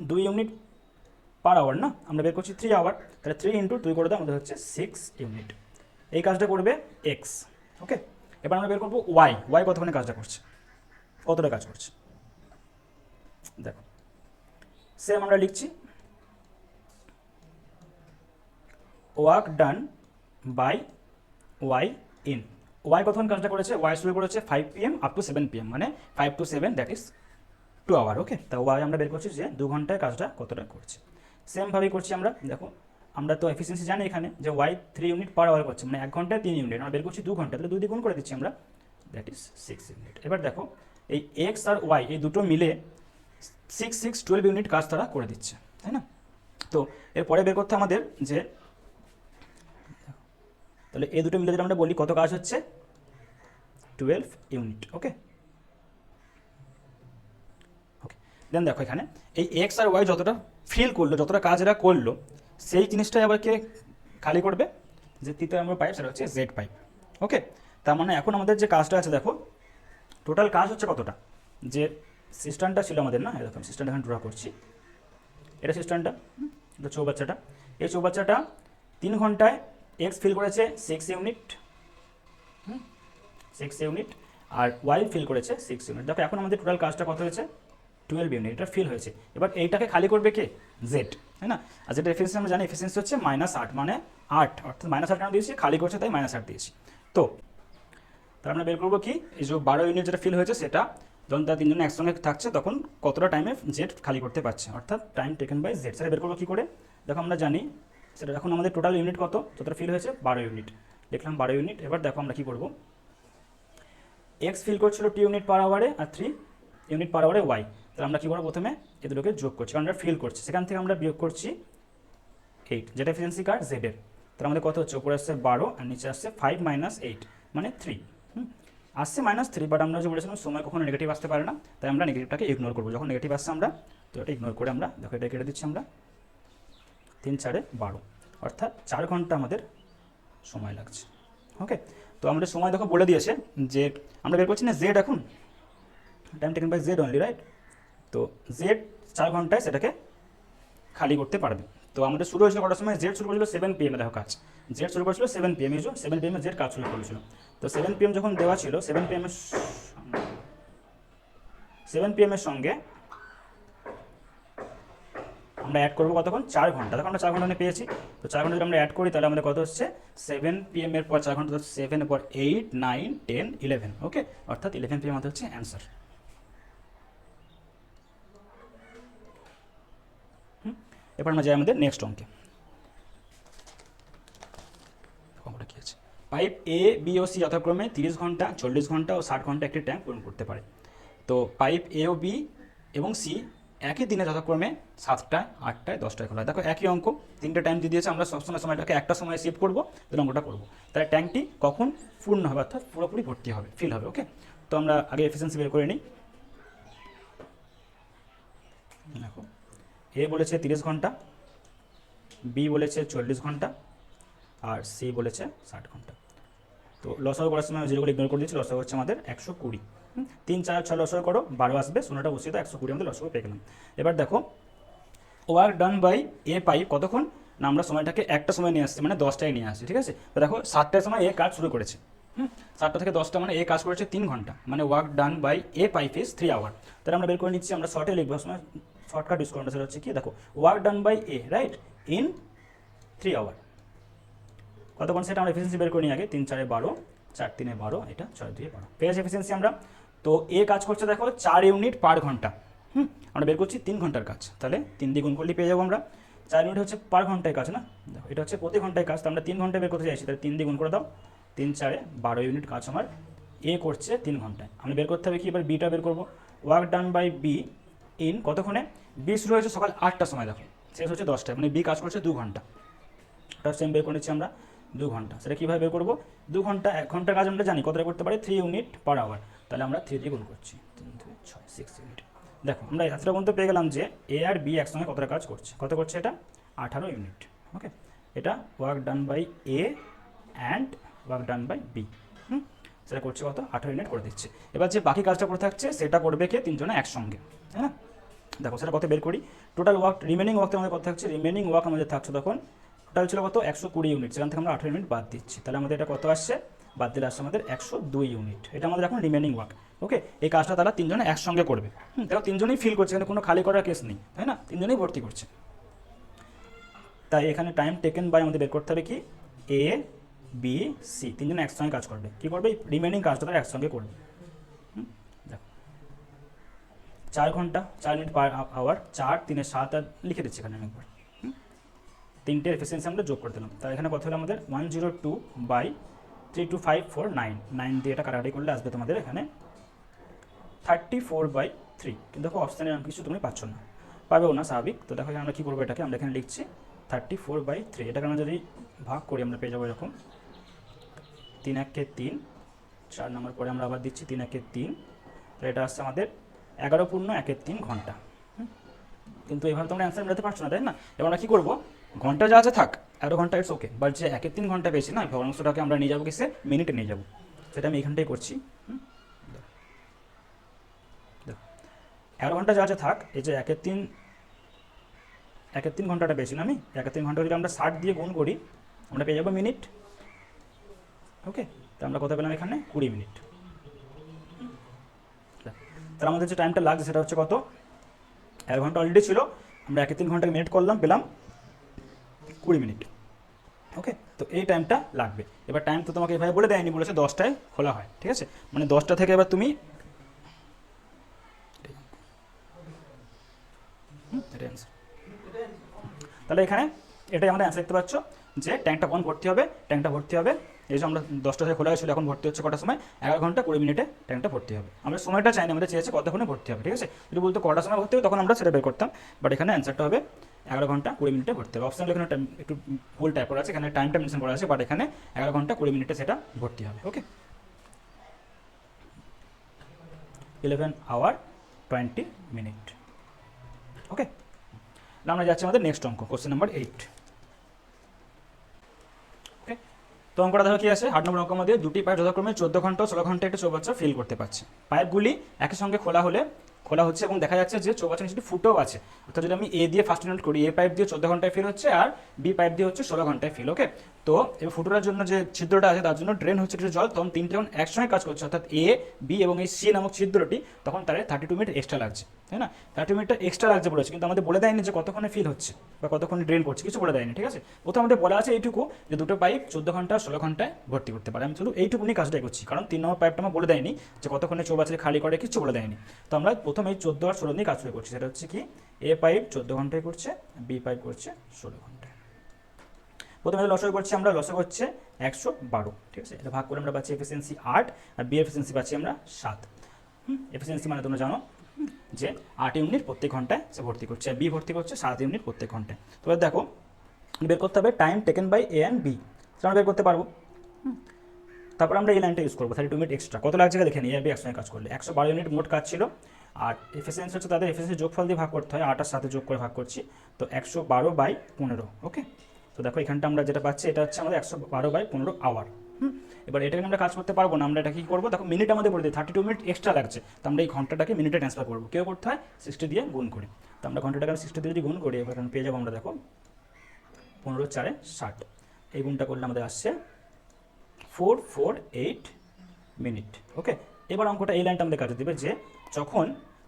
2 ইউনিট পার আওয়ার না, আমরা বের করছি 3 আওয়ার, তাহলে 3 ইন্টু 2 করে দেওয়া আমাদের হচ্ছে 6 ইউনিট। এই কাজটা করবে এক্স। ওকে, এবার আমরা বের করবো ওয়াই, ওয়াই কতক্ষণে কাজটা করছে, কতটা কাজ করছে, দেখো সেম আমরা লিখছি work done by Y in, Y কতক্ষণ কাজটা করেছে, ওয়াই শুরু করেছে 5 PM আপ টু 7 PM, মানে 5 to 7 দ্যাট ইজ 2 আওয়ার। ওকে, তা ওয়াই আমরা বের করছি যে 2 ঘন্টায় কাজটা কতটা করছে। সেমভাবেই করছি আমরা, দেখো আমরা তো এফিসিয়েন্সি জানি এখানে যে ওয়াই 3 ইউনিট পার আওয়ার করছে, মানে 1 ঘন্টায় 3 ইউনিট, আমরা বের করছি 2 ঘন্টা, তাহলে 2 দিয়ে গুণ করে দিচ্ছি আমরা, দ্যাট ইজ 6 ইউনিট। এবার দেখো এই এক্স আর ওয়াই এই দুটো মিলে 6 6 12 ইউনিট কাজ তারা করে দিচ্ছে, তাই না। তো এরপরে বের করতে আমাদের যে, তাহলে এই দুটো মিলে যদি আমরা বলি কত কাজ হচ্ছে 12 ইউনিট। ওকে ওকে দেন দেখো এখানে এই এক্স আর ওয়াই যতটা ফিল করলো, যতটা কাজ এরা করলো, সেই জিনিসটাই আবার কে খালি করবে? যে তৃতীয় নম্বর পাইপ, সেটা হচ্ছে জেড পাইপ। ওকে, তার মানে এখন আমাদের যে কাজটা আছে দেখো, টোটাল কাজ হচ্ছে কতটা, যে সিস্টেমটা ছিল আমাদের না, এরকম সিস্টেমটা এখানে ড্র করছি, এটা সিস্টেমটা, এটা চৌবাচ্চাটা, এই চৌবাচ্চাটা 3 ঘন্টায় এক্স ফিল করেছে 6 ইউনিট, 6 ইউনিট, আর ওয়াই ফিল করেছে 6 ইউনিট। দেখো এখন আমাদের টোটাল কাজটা কত হয়েছে? 12 ইউনিট, এটা ফিল হয়েছে। এবার এইটাকে খালি করবে কে? জেড, তাই না? আর যেটা এফিসিয়েন্সি আমরা জানি, এফিসিয়েন্সি হচ্ছে -8, মানে 8, অর্থাৎ -8 কেন দিয়েছি? খালি করছে তাই -8 দিয়েছি। তো তার আমরা বের করবো কি, এই যে 12 ইউনিট যেটা ফিল হয়েছে, সেটা যখন তারা তিনজনে একসঙ্গে থাকছে তখন কতটা টাইমে জেড খালি করতে পারছে, অর্থাৎ টাইম টেকেন বাই জেড। সেটা বের করবো কী করে? দেখো আমরা জানি সেটা, এখন আমাদের টোটাল ইউনিট কত, যতটা ফিল হয়েছে 12 ইউনিট, লিখলাম 12 ইউনিট। এবার দেখো আমরা কী করবো, এক্স ফিল করছিল 2 ইউনিট পার আওয়ারে আর 3 ইউনিট পার আওয়ারে ওয়াই। তাহলে আমরা কী করবো, প্রথমে এ দুটোকে যোগ করছি, কারণ আমরা ফিল করছি, সেখান থেকে আমরা বিয়োগ করছি 8, যেটা এফিসিয়েন্সি কার জেডের। তাহলে আমাদের কত হচ্ছে, উপরে আসছে 12 আর নিচে আসছে 5 - 8 মানে 3, আসছে -3, বাট আমরা যে বলেছিলাম সময় কখনো নেগেটিভ আসতে পারে না, তাই আমরা নেগেটিভটাকে ইগনোর করবো। যখন নেগেটিভ আসছে আমরা তো এটা ইগনোর করে আমরা দেখো এটা কেটে দিচ্ছি আমরা, 3 × 4 = 12, অর্থাৎ 4 ঘন্টা আমাদের সময় লাগছে। ওকে, তো আমাদের সময় দেখো বলে দিয়েছে যে আমরা বের করছি না জেড, এখন time taken by Z only, right? তো জেড 4 ঘন্টায় সেটাকে খালি করতে পারবে। তো আমাদের শুরু হয়েছিল কটার সময়? জেড শুরু করেছিল 7 PM দেখো কাজ, জেড শুরু করেছিল 7 PM, এই যে 7 PM জেড কাজ শুরু করেছিল। তো 7 PM যখন দেওয়া ছিল, 7 PM এর সঙ্গে আমরা অ্যাড করবো কতক্ষণ? 4 ঘন্টা। দেখো আমরা 4 ঘন্টা পেয়েছি, তো 4 ঘন্টা যদি আমরা অ্যাড করি তাহলে আমাদের কত হচ্ছে? 7 PM এর পর 4 ঘন্টা, 7 এর পর 8, 9, 10, 11, ওকে, অর্থাৎ 11 PM আমাদের হচ্ছে অ্যান্সার। এবার আমরা যাই আমাদের নেক্সট অঙ্কে। অঙ্কটা কী আছে? পাইপ এ, বি ও সি যথাক্রমে 30 ঘন্টা, 40 ঘন্টা ও 60 ঘন্টা একটি ট্যাঙ্ক পূরণ করতে পারে। তো পাইপ এ ও বি এবং সি একই দিনে যথাক্রমে 7টায়, 8টায়, 10টায় খোলা হয়। দেখো একই অঙ্ক, 3টে টাইম দিয়ে দিয়েছে, আমরা সবসময় সময়টাকে একটা সময় শিফট করবো, তাহলে অঙ্কটা করবো। তাহলে ট্যাঙ্কটি কখন পূর্ণ হবে, অর্থাৎ পুরোপুরি ভর্তি হবে, ফিল হবে। ওকে, তো আমরা আগে এফিসিয়েন্সি বের করে নিই। দেখো এ বলেছে 30 ঘন্টা, বি বলেছে 40 ঘন্টা, আর সি বলেছে 60 ঘন্টা। তো লসাগু করার সময় যেগুলো ইগনোর করে দিয়েছি, লসাগু হচ্ছে আমাদের 120। 3, 4, 6 লসাগু করো, 12 আসবে, 0টা বসিয়ে দাও, 120 আমাদের লসাগু পেয়ে গেলাম। এবার দেখো work done by A pipe কতক্ষণ না, আমরা সময়টাকে একটা সময় নিয়ে আসছি, মানে 10টায় নিয়ে আসছি, ঠিক আছে? তো দেখো 7টার সময় এ কাজ শুরু করেছে, 7টা থেকে 10টা মানে এ কাজ করেছে 3 ঘন্টা, মানে work done by A pipe is 3 hour. তাহলে আমরা বের করে নিচ্ছি, আমরা শর্টে লিখবো, সময় শর্টকাট ইউজ করবো, সেটা হচ্ছে কি, দেখো work done by A, right, in 3 hour কতক্ষণ, সেটা আমরা এফিসিয়েন্সি বের করে নিই আগে। 3, 4, 12, 4, 3, 12, এটা 6, 2, 12 পেয়েছি এফিসিয়েন্সি আমরা। তো এ কাজ করছে দেখো 4 ইউনিট পার ঘন্টা, আমরা বের করছি 3 ঘন্টার কাজ, তাহলে 3 দিয়ে গুণ করলে পেয়ে যাবো আমরা। 4 ইউনিট হচ্ছে পার ঘন্টায় কাজ না, দেখো এটা হচ্ছে প্রতি ঘন্টায় কাজ, তো আমরা 3 ঘন্টায় বের করতে চাইছি, তাহলে 3 দিয়ে গুণ করে দাও, 3, 4, 12 ইউনিট কাজ আমার এ করছে 3 ঘন্টায়। আমি বের করতে হবে কি, এবার বিটা বের করবো, work done by B in কতক্ষণে, বি শুরু হয়েছে সকাল 8টার সময়, দেখো শেষ হচ্ছে 10টায়, মানে বি কাজ করছে 2 ঘন্টা, ওটা সেম বের করে নিচ্ছি আমরা 2 ঘন্টা। সেটা কীভাবে বের করবো, 2 ঘন্টা 1 ঘন্টার কাজ আমরা জানি কতটা করতে পারি, 3 ইউনিট পার আওয়ার, তাহলে আমরা 3 দিয়ে গুণ করছি, 3, 2, 6, 6 ইউনিট। দেখো আমরা এতটা পর্যন্ত পেয়ে গেলাম যে এ আর বি একসঙ্গে কতটা কাজ করছে, কত করছে এটা, 18 ইউনিট। ওকে, এটা work done by A and work done by B, সেটা করছে কত, 18 ইউনিট করে দিচ্ছে। এবার যে বাকি কাজটা করে থাকছে সেটা করবে কে, তিনজনে একসঙ্গে, তাই না? দেখো সেটা কত বের করি, টোটাল ওয়ার্ক রিমেনিং ওয়ার্ক আমাদের কত থাকছে, রিমেনিং ওয়ার্ক আমাদের থাকছে তখন টোটাল ছিল কত, 120 ইউনিট, সেখান থেকে আমরা 18 ইউনিট বাদ দিচ্ছি, তাহলে আমাদের এটা কত আসছে, বাদ দিলে আসছে আমাদের 102 ইউনিট। এটা আমাদের এখন রিমেনিং ওয়ার্ক। ওকে, এই কাজটা তারা তিনজনে একসঙ্গে করবে, তারা তিনজনেই ফিল করছে, এখানে কোনো খালি করার কেস নেই, তাই না? তিনজনেই ভর্তি করছে, তাই এখানে টাইম টেকেন বাই আমাদের বের করতে হবে কি, এ, বি, সি তিনজনে একসঙ্গে কাজ করবে, কী করবে, রিমেনিং কাজটা তারা একসঙ্গে করবে। দেখো 4 ঘন্টা 4 মিনিট পার আওয়ার, 4, 3, 7 আর লিখে দিচ্ছি এখানে আমি একবার, 3টে এফিসিয়েন্সি আমরা যোগ করে দিলাম, তার এখানে কত হলো আমাদের 102/32549, 9 দিয়ে এটা কাটাকাটি করলে আসবে তোমাদের এখানে 34/3, কিন্তু দেখো অপশানে কিছু তুমি পাচ্ছ না, পাবেও না স্বাভাবিক। তো দেখো আমরা কী করবো, এটাকে আমরা এখানে লিখছি 34/3, এটাকে আমরা যদি ভাগ করি আমরা পেয়ে যাবো এরকম 3 × 1 = 3, 4 নম্বর পরে আমরা আবার দিচ্ছি 3 একে 3, তো এটা আসছে আমাদের 11.1 ঘন্টা। কিন্তু এইভাবে তোমরা অ্যান্সার মেলাতে পারছো না, তাই না? এবার আমরা কী করবো, ঘন্টা যা আছে থাক, 11 ঘন্টা ইটস ওকে, বাট যে 1 ঘন্টা পেয়েছি না, ভগ্নাংশটাকে আমরা নিয়ে যাবো কিসে, মিনিটে নিয়ে যাবো। সেটা আমি এখানটাই করছি। 11 ঘন্টা যা আছে থাক, এই যে 1/3 ঘন্টাটা পেয়েছি না আমি, 1/3 ঘন্টা যদি আমরা 60 দিয়ে গুণ করি আমরা পেয়ে যাবো মিনিট। ওকে, তো আমরা কত পেলাম এখানে, 20 মিনিট। তার আমাদের যে টাইমটা লাগছে সেটা হচ্ছে কত, 1 ঘন্টা অলরেডি ছিল, আমরা 1/3 ঘন্টাকে মিনিট করলাম, পেলাম 20 মিনিট। ওকে, তো এই টাইমটা লাগবে। এবার টাইম তো তোমাকে এভাবে বলে দেয়নি, বলেছে 10টায় খোলা হয়, ঠিক আছে, মানে 10টা থেকে এবার তুমি তাহলে এখানে এটাই আমাদের অ্যান্সার দেখতে পাচ্ছ যে ট্যাঙ্কটা কখন ভর্তি হবে, ট্যাঙ্কটা ভর্তি হবে এই যে আমরা 10টা থেকে খোলা হয়েছিল, এখন ভর্তি হচ্ছে কটার সময়, 11 ঘন্টা 20 মিনিটে ট্যাঙ্কটা ভর্তি হবে। আমরা সময়টা চাইনি, আমাদের চেয়েছে কতক্ষণে ভর্তি হবে, ঠিক আছে। যদি বলতো কটার সময় ভর্তি হবে তখন আমরা সেটা বের করতাম, বাট এখানে অ্যান্সারটা হবে 11 ঘন্টা 20 মিনিটে ভর্তি হবে। অপশানটা এখানে একটু ভুল টাইপ করা আছে, এখানে টাইমটা মেনশন করা আছে, বাট এখানে 11 ঘন্টা 20 মিনিটে সেটা ভর্তি হবে। ওকে, 11 আওয়ার 20 মিনিট। ওকে, আমরা যাচ্ছি আমাদের নেক্সট অঙ্ক, কোশ্চেন নাম্বার 8। ওকে, তো অঙ্কটা দেখো কি আছে, 8 নম্বর অঙ্কের মধ্যে দুটি পাইপ যথাক্রমে 14 ঘন্টা ও 16 ঘন্টা একটা চৌবাচ্চা ফিল করতে পারছে। পাইপগুলি একই সঙ্গে খোলা হচ্ছে এবং দেখা যাচ্ছে যে চৌবাচ্চার নিচে ফুটোও আছে। অর্থাৎ যদি আমি এ দিয়ে ফার্স্ট নোট করি, এ পাইপ দিয়ে 14 ঘন্টায় ফিল হচ্ছে আর বি পাইপ দিয়ে হচ্ছে 16 ঘন্টায় ফিল। ওকে, তো এই ফুটোটার জন্য যে ছিদ্রটা আছে তার জন্য ড্রেন হচ্ছে কিছু জল, তখন তিনটে যখন একসঙ্গে কাজ করছে, অর্থাৎ এ বি এবং এই সি নামক ছিদ্রটি, তখন তার 32 মিনিট এক্সট্রা লাগছে, তাই না? 30 মিনিটটা এক্সট্রা লাগছে বলেছে, কিন্তু আমাদের বলে দেয়নি যে কতক্ষণে ফিল হচ্ছে বা কতক্ষণে ড্রেন করছে, কিছু বলে দেয়নি, ঠিক আছে। প্রথমে আমাদের বলা আছে এইটুকু যে দুটো পাইপ 14 ঘন্টা 16 ঘন্টায় ভর্তি করতে পারে। আমি শুধু এইটুকু নিয়ে কাজটাই করছি, কারণ 3 নম্বর পাইপটা আমার বলে দেয়নি যে কতক্ষণে চৌবাচ্চা খালি করে, কিছু বলে দেয়নি। তো আমরা প্রথমে এই 14 আর 16 নিয়ে কাজ শুরু করছি। সেটা হচ্ছে কি, এ পাইপ 14 ঘন্টায় করছে, বি পাইপ করছে 16 ঘন্টায়। প্রথমে লসাগু করছি আমরা, লসাগু হচ্ছে 112, ঠিক আছে। এটা ভাগ করে আমরা পাচ্ছি এফিসিয়েন্সি 8 আর বি এফিসিয়েন্সি পাচ্ছি আমরা 7। এফিসিয়েন্সি মানে তোমরা জানো যে 8 ইউনিট প্রত্যেক ঘন্টায় সে ভর্তি করছে, আর বি ভর্তি করছে 7 ইউনিট প্রত্যেক ঘন্টায়। তো এবার দেখো বের করতে হবে time taken by A and B, আমরা বের করতে পারবো। তারপর আমরা এই লাইনটা ইউজ করবো, 32 মিনিট এক্সট্রা কত লাগছে দেখে নিই, এ বি একসঙ্গে কাজ করলে 112 ইউনিট মোট কাজ ছিল। আর এফিসিয়েন্সি হচ্ছে তাদের এফিসিয়েন্সি যোগফল দিয়ে ভাগ করতে হয়, 8 আর 7 যোগ করে ভাগ করছি, তো 112/15। ওকে, তো দেখো এখানটা আমরা যেটা পাচ্ছি এটা হচ্ছে আমাদের 112/15 আওয়ার। এবার এটাকে আমরা কাজ করতে পারবো না, আমরা এটা কী করবো, দেখো মিনিট আমাদের বলে দিই 32 মিনিট এক্সট্রা লাগছে, তো আমরা এই ঘন্টাটাকে মিনিটে ট্রান্সফার করবো, কেউ করতে হয় 60 দিয়ে গুণ করি। তো আমরা ঘন্টাটাকে 60 দিয়ে যদি গুণ করি, এবার পেয়ে যাবো আমরা দেখো 15 4 60, এই গুণটা করলে আমাদের আসছে 448 মিনিট। ওকে, এবার অঙ্কটা এই লাইনটা আমাদের কাজে দেবে যে যখন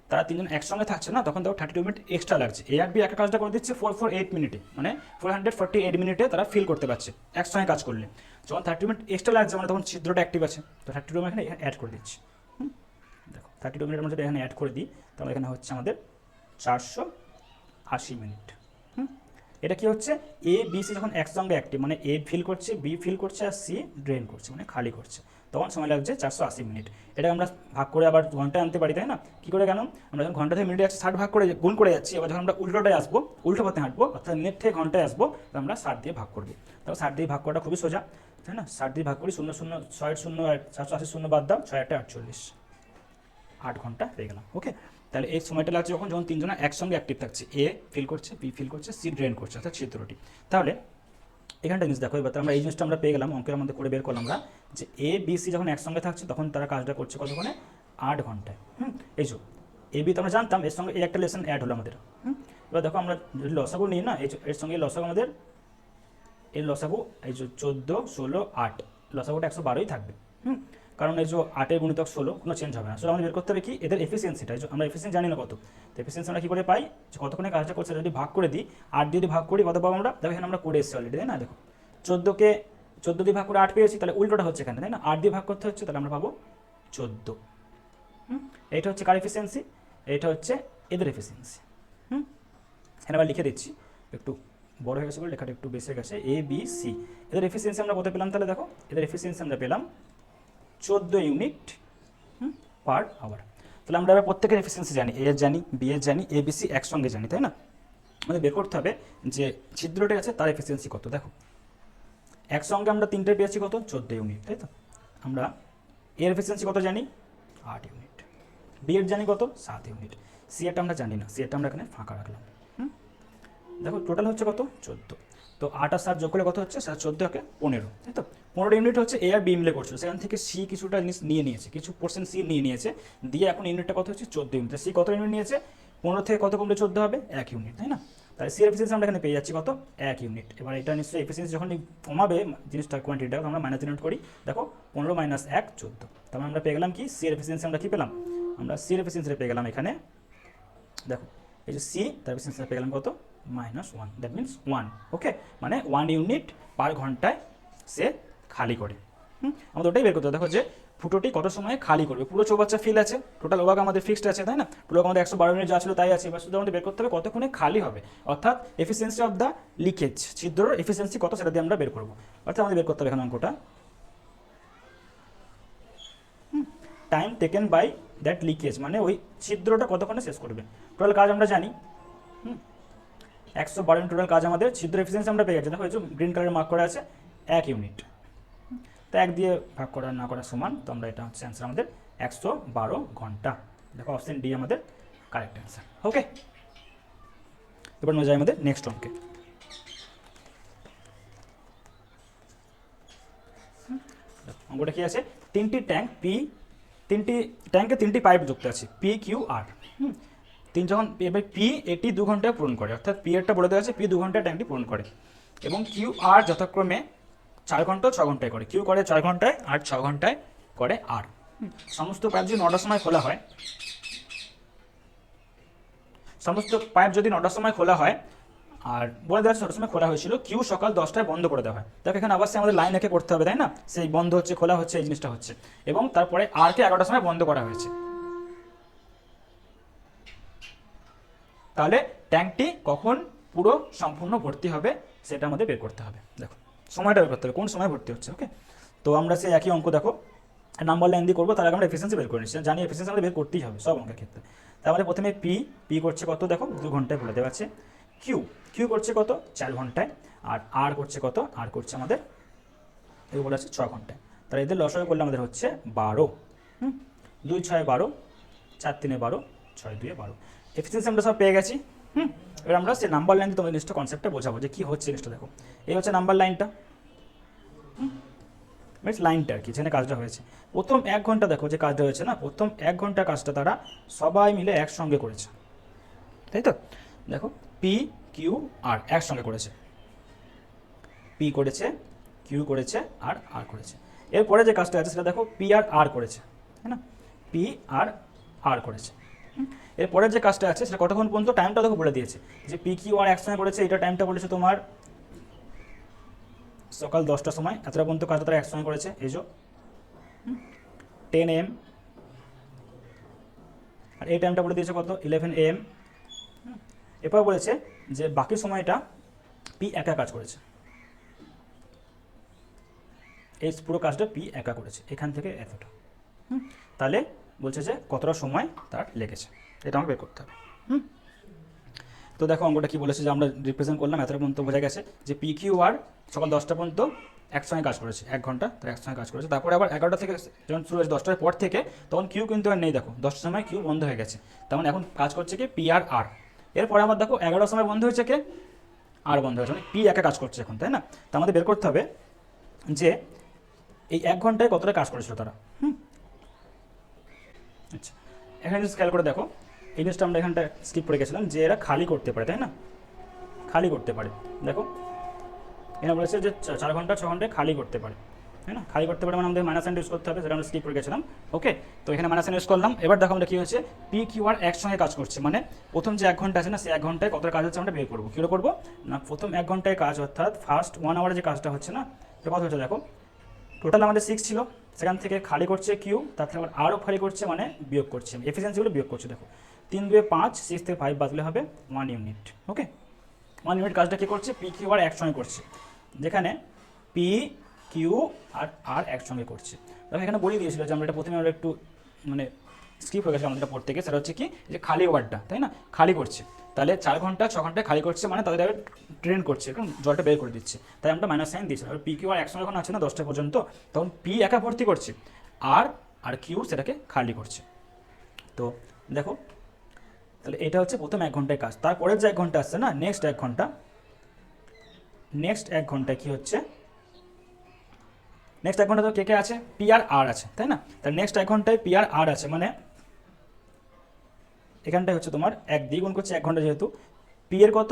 তারা তিনজন একসঙ্গে থাকছে না, তখন দেখো 32 মিনিট এক্সট্রা লাগছে। এ আর বি একটা কাজটা করে দিচ্ছে 448 মিনিটে, মানে 448 মিনিটে তারা ফিল করতে পারছে একসঙ্গে কাজ করলে। যখন 30 মিনিট এক্সট্রা লাগছে মানে তখন ছিদ্রটা অ্যাক্টিভ আছে, তো 32 মিনিট এখানে অ্যাড করে দিচ্ছি। দেখো 32 মিনিট আমরা যদি এখানে অ্যাড করে দিই, তাহলে এখানে হচ্ছে আমাদের 480 মিনিট। এটা কি হচ্ছে, এ বি সি যখন একসঙ্গে অ্যাক্টিভ, মানে এ ফিল করছে, বি ফিল করছে আর সি ড্রেন করছে, মানে খালি করছে, তখন সময় লাগছে 480 মিনিট। এটা আমরা ভাগ করে আবার ঘন্টায় আনতে পারি, তাই না? কী করে, কেন আমরা যখন ঘন্টা থেকে মিনিটে 160 ভাগ করে গুণ করে যাচ্ছি, এবার যখন আমরা উল্টোটায় আসবো, উল্টো পথে হাঁটবো, অর্থাৎ মিনিট থেকে ঘন্টায় আসবো, আমরা 60 দিয়ে ভাগ করবো। তারপর 60 দিয়ে ভাগ করাটা খুবই সোজা, তাই না? 60 দিয়ে ভাগ করি, 0 0 6 0 480 শূন্য বাদ দাও, 6 8 48, 8 ঘন্টা পেয়ে গেলাম। ওকে, তাহলে এই সময়টা লাগছে যখন তিনজনে একসঙ্গে অ্যাক্টিভ থাকছে, এ ফিল করছে, বি ফিল করছে, সি ড্রেন করছে, অর্থাৎ ছিদ্রটি। তাহলে এখানটা জিনিস দেখো, এবার আমরা এই জিনিসটা আমরা পেয়ে গেলাম, অঙ্কের মধ্যে করে বের করলাম আমরা যে এ বি সি যখন একসঙ্গে থাকছে তখন তারা কাজটা করছে কতক্ষণে, 8 ঘন্টায়। এই যে এ বি তো আমরা জানতাম, এর সঙ্গে এই একটা লেসন অ্যাড হলো আমাদের। এবার দেখো আমরা যদি লসাগু নিই না, এর সঙ্গে লসাগু আমাদের, এর লসাগু এই যে 14 16 8, লসাগুটা 112ই থাকবে। কারণ এই যে 8 গুণিতক 16 কোনো চেঞ্জ হবে না। সো আমাদের বের করতে হবে কি, এদের এফিসিয়েন্সিটা, আমরা এফিসিয়েন্সি জানি না কত, তো এফিসিয়েন্সি আমরা কী করে পাই, যে কতক্ষণে কাজটা করছে যদি ভাগ করে দিই, 8 দিয়ে ভাগ করি কত পাবো আমরা, দেখো এখানে আমরা করে এসেছি অলরেডি, তাই না? দেখো 14কে 14 দিয়ে ভাগ করে 8 পেয়েছি, তাহলে উল্টোটা হচ্ছে এখানে, তাই না? 8 দিয়ে ভাগ করতে হচ্ছে, তাহলে আমরা পাবো 14। এইটা হচ্ছে কার এফিসিয়েন্সি, এইটা হচ্ছে এদের এফিসিয়েন্সি। এখানে আবার লিখে দিচ্ছি, একটু বড় হয়ে গেছে বলে লেখাটা একটু বেশি হয়ে গেছে, এ বি সি, এদের এফিসিয়েন্সি আমরা কত পেলাম, তাহলে দেখো এদের এফিসিয়েন্সি আমরা পেলাম 14 ইউনিট পার আওয়ার। তাহলে আমরা এবার প্রত্যেকের এফিসিয়েন্সি জানি, এ জানি, বি এর জানি, এ বি সি একসঙ্গে জানি, তাই না? আমাদের বের করতে হবে যে ছিদ্রটা আছে তার এফিসিয়েন্সি কত। দেখো একসঙ্গে আমরা তিনটে পেয়েছি কত, 14 ইউনিট, তাই তো? আমরা এর এফিসিয়েন্সি কত জানি 8 ইউনিট, বি এর জানি কত 7 ইউনিট, সি এরটা আমরা জানি না, সি এরটা আমরা এখানে ফাঁকা রাখলাম। দেখো টোটাল হচ্ছে কত 14, তো 8 আর 7 যোগ করলে কত হচ্ছে 14 একে 15, তাই তো 15 ইউনিট হচ্ছে এ আর বি মিলে করছিল, সেখান থেকে সি কিছুটা জিনিস নিয়ে নিয়েছে, কিছু পোর্শন সি নিয়ে নিয়েছে, দিয়ে এখন ইউনিটটা কত হচ্ছে 14 ইউনিট, সি কত ইউনিট নিয়েছে 15 থেকে কত কমলে 14 হবে 1 ইউনিট, তাই না? তাহলে সি এফিসিয়েন্সি আমরা এখানে পেয়ে যাচ্ছি কত 1 ইউনিট। এবার এটা নিশ্চয়ই এফিসিয়েন্সি যখন কমাবে জিনিসটা কোয়ান্টিটিটা আমরা মাইনাস ইউনিট করি, দেখো 15 - 1 14, তাহলে আমরা পেয়ে গেলাম কি সি এর এফিসিয়েন্সি আমরা কি পেলাম, আমরা সি এর এফিসিয়েন্সি পেয়ে গেলাম এখানে, দেখো এই যে সি তার এফিসিয়েন্সি পেয়ে গেলাম কত -1, দ্যাট মিনস 1, ওকে, মানে 1 ইউনিট পার ঘন্টায় সে খালি করে। আমাদের ওটাই বের করতে হবে, দেখো যে ফুটোটি কত সময়ে খালি করবে, পুরো চৌবাচ্চা ফিল আছে, টোটাল ওভাগ আমাদের ফিক্সড আছে, তাই না? পুরো আমাদের 112 মিনিট যা ছিল তাই আছে, এবার শুধু আমাদের বের করতে হবে কতক্ষণে খালি হবে, অর্থাৎ এফিসিয়েন্সি অফ দ্য লিকেজ, ছিদ্রর এফিসিয়েন্সি কত সেটা দিয়ে আমরা বের করবো, অর্থাৎ আমাদের বের করতে হবে এখানে অঙ্কটা time taken by that leakage, মানে ওই ছিদ্রটা কতক্ষণে শেষ করবে। টোটাল কাজ আমরা জানি 112 ইউনিট টোটাল কাজ, আমাদের ছিদ্র এফিসিয়েন্সি আমরা পেয়ে গেছি, দেখো এই যে গ্রিন কালারে মার্ক করা আছে 1 ইউনিট, তো 1 দিয়ে ভাগ করা না করা সমান, তো আমরা এটা হচ্ছে অ্যান্সার আমাদের 112 ঘন্টা। দেখো অপশন ডি আমাদের কারেক্ট অ্যান্সার, ওকে। এবার যাই আমাদের নেক্সট অঙ্কে। অঙ্কটা কি আছে, তিনটি ট্যাঙ্ক পি, তিনটি ট্যাঙ্কে তিনটি পাইপ যুক্ত আছে পি কিউ আর, যখন এবার পি এটি 2 ঘন্টায় পূরণ করে, অর্থাৎ পি এরটা বলে দেওয়া আছে পি 2 ঘন্টায় ট্যাঙ্কটি পূরণ করে, এবং কিউ আর যথাক্রমে 4 ঘন্টা 6 ঘন্টায় করে, কিউ করে 4 ঘন্টায় আর 6 ঘন্টায় করে আর। সমস্ত পাইপ যদি 9টার সময় খোলা হয়, সমস্ত পাইপ যদি 9টার সময় খোলা হয়, আর বলে দেওয়া 6টার সময় খোলা হয়েছিল, কিউ সকাল 10টায় বন্ধ করে দেওয়া হয়, দেখো এখানে আবার আমাদের লাইন একে করতে হবে, তাই না? সেই বন্ধ হচ্ছে খোলা হচ্ছে এই জিনিসটা হচ্ছে, এবং তারপরে আর কে 11টার সময় বন্ধ করা হয়েছে, তাহলে ট্যাঙ্কটি কখন পুরো সম্পূর্ণ ভর্তি হবে সেটা আমাদের বের করতে হবে। দেখো সময়টা বের করতে হবে, কোন সময় ভর্তি হচ্ছে, ওকে। তো আমরা সেই একই অঙ্ক দেখো নাম্বার লাইন দিয়ে করবো, তার আগে আমরা এফিসিয়েন্সি বের করে নিচ্ছি, জানি এফিসিয়েন্সি আমাদের বের করতেই হবে সব অঙ্কের ক্ষেত্রে। তার আমাদের প্রথমে পি করছে কত, দেখো 2 ঘন্টায় বলে দেওয়া আছে, কিউ করছে কত 4 ঘন্টায়, আর আর করছে কত, আর করছে আমাদের এগুলো বলে আছে 6 ঘন্টায়, তাহলে এদের লসাগু করলে আমাদের হচ্ছে 12, 2 6 12, 4 3 12, 6 2 12, এফিসিয়েন্সি আমরা সব পেয়ে গেছি। এবার আমরা সেই নাম্বার লাইন দিয়ে তোমাদের জিনিসটা কনসেপ্টটা বোঝাবো যে কী হচ্ছে জিনিসটা। দেখো এই হচ্ছে নাম্বার লাইনটা, মিনস লাইনটা আর কি, যেখানে কাজটা হয়েছে প্রথম 1 ঘন্টা, দেখো যে কাজটা হয়েছে না, প্রথম 1 ঘন্টা কাজটা তারা সবাই মিলে একসঙ্গে করেছে, তাই তো? দেখো পি কিউ আর একসঙ্গে করেছে, পি করেছে, কিউ করেছে, আর আর করেছে। এরপরে যে কাজটা আছে সেটা দেখো পি আর আর করেছে, তাই না? পি আর আর করেছে। এরপরে যে কাজটা আছে সেটা কতক্ষণ পর্যন্ত, টাইমটা দেখো বলে দিয়েছে যে পি কিউ আর একসঙ্গে করেছে, এটা টাইমটা বলেছে তোমার সকাল 10টার সময়, এতটা পর্যন্ত কাজটা তারা একসঙ্গে করেছে, এই যে 10 AM, আর এই টাইমটা বলে দিয়েছে কত 11 AM। এরপর বলেছে যে বাকি সময়টা পি একা কাজ করেছে, এই পুরো কাজটা পি একা করেছে এখান থেকে এতটা, তাহলে বলছে যে কতটা সময় তার লেগেছে, এটা আমাকে বের করতে হবে। তো দেখো অঙ্কটা কি বলেছে যে আমরা রিপ্রেজেন্ট করলাম, এতটা পর্যন্ত বোঝা গেছে যে পি কিউ আর সকাল 10টা পর্যন্ত একসঙ্গে কাজ করেছে, 1 ঘন্টা তো একসঙ্গে কাজ করেছে, তারপরে আবার 11টা থেকে যখন শুরু হয়েছে 10টার পর থেকে, তখন কিউ কিন্তু আর নেই, দেখো 10টার সময় কিউ বন্ধ হয়ে গেছে, তেমন এখন কাজ করছে কি পি আর আর। এরপরে আমার দেখো 11টার সময় বন্ধ হয়েছে কে, আর বন্ধ হয়েছে, মানে পি একা কাজ করছে এখন, তাই না? তো আমাদের বের করতে হবে যে এই 1 ঘন্টায় কতটা কাজ করেছিল তারা। আচ্ছা এখানে যদি খেয়াল করে দেখো এই জিনিসটা আমরা এখানটা স্কিপ করে গেছিলাম যে এরা খালি করতে পারে, তাই না? খালি করতে পারে, দেখো এখানে বলেছে যে 4 ঘন্টা 6 ঘন্টায় খালি করতে পারে, তাই না? খালি করতে পারে মানে আমাদের মাইনাস সাইন ইউজ করতে হবে, সেটা আমরা স্কিপ করে গেছিলাম, ওকে। তো এখানে মাইনাস সাইন ইউজ করলাম। এবার দেখো আমরা কী হচ্ছে পি কিউ আর একসঙ্গে কাজ করছে, মানে প্রথম যে 1 ঘন্টা আছে না, সেই 1 ঘন্টায় কতটা কাজ হচ্ছে আমরা বের করবো। কী করবো না, প্রথম 1 ঘন্টায় কাজ, অর্থাৎ ফার্স্ট 1 আওয়ারে যে কাজটা হচ্ছে না, এটা কত হচ্ছে দেখো টোটাল আমাদের 6 ছিল, সেখান থেকে খালি করছে কিউ, তার থেকে আবার আরও খালি করছে, মানে বিয়োগ করছে, এফিসিয়েন্সিগুলো বিয়োগ করছে। দেখো 3 2 5, 6 থেকে 5 বাদলে হবে 1 ইউনিট, ওকে। 1 ইউনিট কাজটা কী করছে, পি কিউ আর একসঙ্গে করছে, যেখানে পি কিউ আর আর একসঙ্গে করছে। দেখো এখানে বলে দিয়েছিল যে আমরা এটা প্রথমে আমরা একটু মানে স্কিপ হয়ে গেছে আমাদের পড়তে গিয়ে, সেটা হচ্ছে কি যে খালি ওয়ার্ডটা, তাই না? খালি করছে, তাহলে 4 ঘন্টা 6 ঘন্টায় খালি করছে, মানে তাদের ট্রেন করছে, কারণ জলটা বের করে দিচ্ছে, তাই আমরা মাইনাস সাইন দিয়েছি। আর পি কিউ আর একসঙ্গে যখন আছে না 10টা পর্যন্ত, তখন পি একা ভর্তি করছে, আর আর কিউ সেটাকে খালি করছে। তো দেখো তাহলে এটা হচ্ছে প্রথম 1 ঘন্টায় কাজ। তারপরের যে 1 ঘন্টা আসছে না, নেক্সট 1 ঘন্টায় কি হচ্ছে, নেক্সট 1 ঘন্টা তো কে কে আছে, পি আর আর আছে, তাই না? তাহলে নেক্সট 1 ঘন্টায় পি আর আর আছে, মানে এখানটায় হচ্ছে তোমার 1 দিয়ে গুণ করছে 1 ঘন্টা, যেহেতু পি এর কত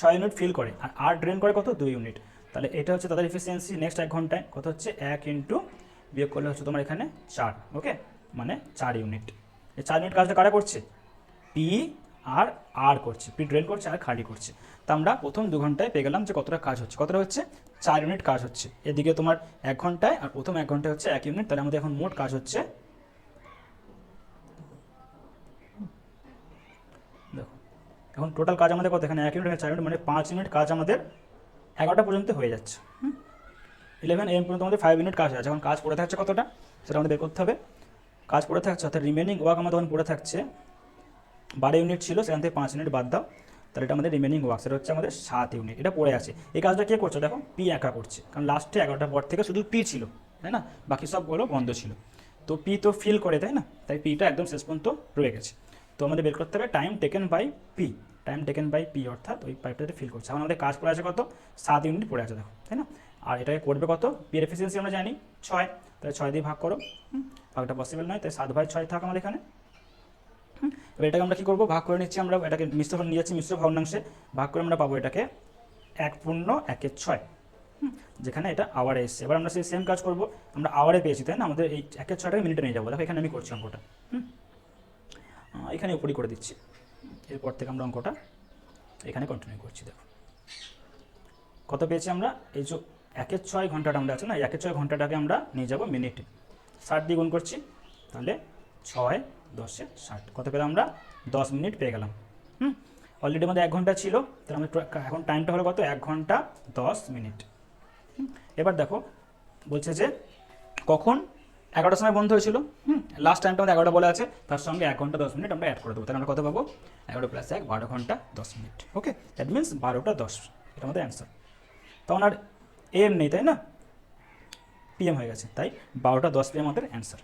6 ইউনিট ফিল করে আর আর ড্রেন করে কত 2 ইউনিট। তাহলে এটা হচ্ছে তাদের এফিসিয়েন্সি নেক্সট 1 ঘন্টায় কত হচ্ছে 1 ইন্টু বিয়োগ করলে হচ্ছে তোমার এখানে 4, ওকে, মানে 4 ইউনিট। এই 4 ইউনিট কাজটা কারা করছে, পি আর আর করছে, পি ড্রেন করছে আর খালি করছে। তো আমরা প্রথম 2 ঘন্টায় পেয়ে গেলাম যে কতটা কাজ হচ্ছে, কতটা হচ্ছে 4 ইউনিট কাজ হচ্ছে। এদিকে তোমার 1 ঘন্টায় আর প্রথম 1 ঘন্টায় হচ্ছে 1 ইউনিট। তাহলে আমাদের এখন মোট কাজ হচ্ছে, দেখো এখন টোটাল কাজ আমাদের কত, এখানে 1 ইউনিট 4 ইউনিট মানে 5 ইউনিট কাজ আমাদের 11টা পর্যন্ত হয়ে যাচ্ছে। 11 AM পর্যন্ত আমাদের 5 ইউনিট কাজ আছে। এখন কাজ পড়ে থাকছে কতটা সেটা আমাদের বের করতে হবে। কাজ পড়ে থাকছে অর্থাৎ রিমেনিং ওয়ার্ক আমাদের তখন পড়ে থাকছে 12 ইউনিট ছিল, সেখান থেকে 5 ইউনিট বাদ দাও, তাহলে এটা আমাদের রিমেনিং ওয়ার্ক, সেটা হচ্ছে আমাদের 7 ইউনিট। এটা পড়ে আছে। এই কাজটা কে করছে, দেখো পি একা করছে, কারণ লাস্টে 11টার পর থেকে শুধু পি ছিল, তাই না, বাকি সবগুলো বন্ধ ছিল। তো পি তো ফিল করে, তাই না, তাই পিটা একদম শেষ পর্যন্ত রয়ে গেছে। তো আমাদের বের করতে হবে time taken by P, time taken by P অর্থাৎ ওই পাইপটাতে ফিল করছে। এখন আমাদের কাজ পড়ে আছে কত, 7 ইউনিট পড়ে আছে, দেখো, তাই না। আর এটাকে করবে কত, পি এর এফিসিয়েন্সি আমরা জানি 6, তাহলে 6 দিয়ে ভাগ করো, ভাগটা পসিবল নয়, তাই 7/6 থাক আমাদের এখানে। এবার এটাকে আমরা কী করবো, ভাগ করে নিচ্ছি আমরা, এটাকে মিশ্র নিয়ে যাচ্ছি মিশ্র ভগ্নাংশে, ভাগ করে আমরা পাবো এটাকে 1/6, যেখানে এটা আওয়ারে এসছে। এবার আমরা সেই সেম কাজ করবো, আমরা আওয়ারে পেয়েছি, তাই না, আমাদের এই 1/6টাকে মিনিটে নিয়ে যাবো। দেখো এখানে আমি করছি অঙ্কটা, এখানে উপরই করে দিচ্ছি, এরপর থেকে আমরা অঙ্কটা এখানে কন্টিনিউ করছি। দেখো কত পেয়েছি আমরা, এই যে 1/6 ঘন্টাটা আমরা আছে না, 1/6 ঘন্টাটাকে আমরা নিয়ে যাবো মিনিটে, 60 দিয়ে গুণ করছি, তাহলে 6 10 60, কত পেলাম আমরা 10 মিনিট পেয়ে গেলাম। অলরেডি আমাদের 1 ঘন্টা ছিল, তাহলে আমাদের এখন টাইমটা হলো কত, 1 ঘন্টা 10 মিনিট। এবার দেখো বলছে যে কখন 11টার সময় বন্ধ হয়েছিল, লাস্ট টাইমটা আমাদের 11টা বলে আছে, তার সঙ্গে 1 ঘন্টা 10 মিনিট আমরা অ্যাড করে দেবো, তাহলে আমরা কত পাবো 11 + 1 12 ঘন্টা 10 মিনিট, ওকে, দ্যাট মিনস 12টা 10, এটা আমাদের অ্যান্সার। তখন আর এম নেই, তাই না, পিএম হয়ে গেছে, তাই 12টা 10 PM আমাদের অ্যান্সার।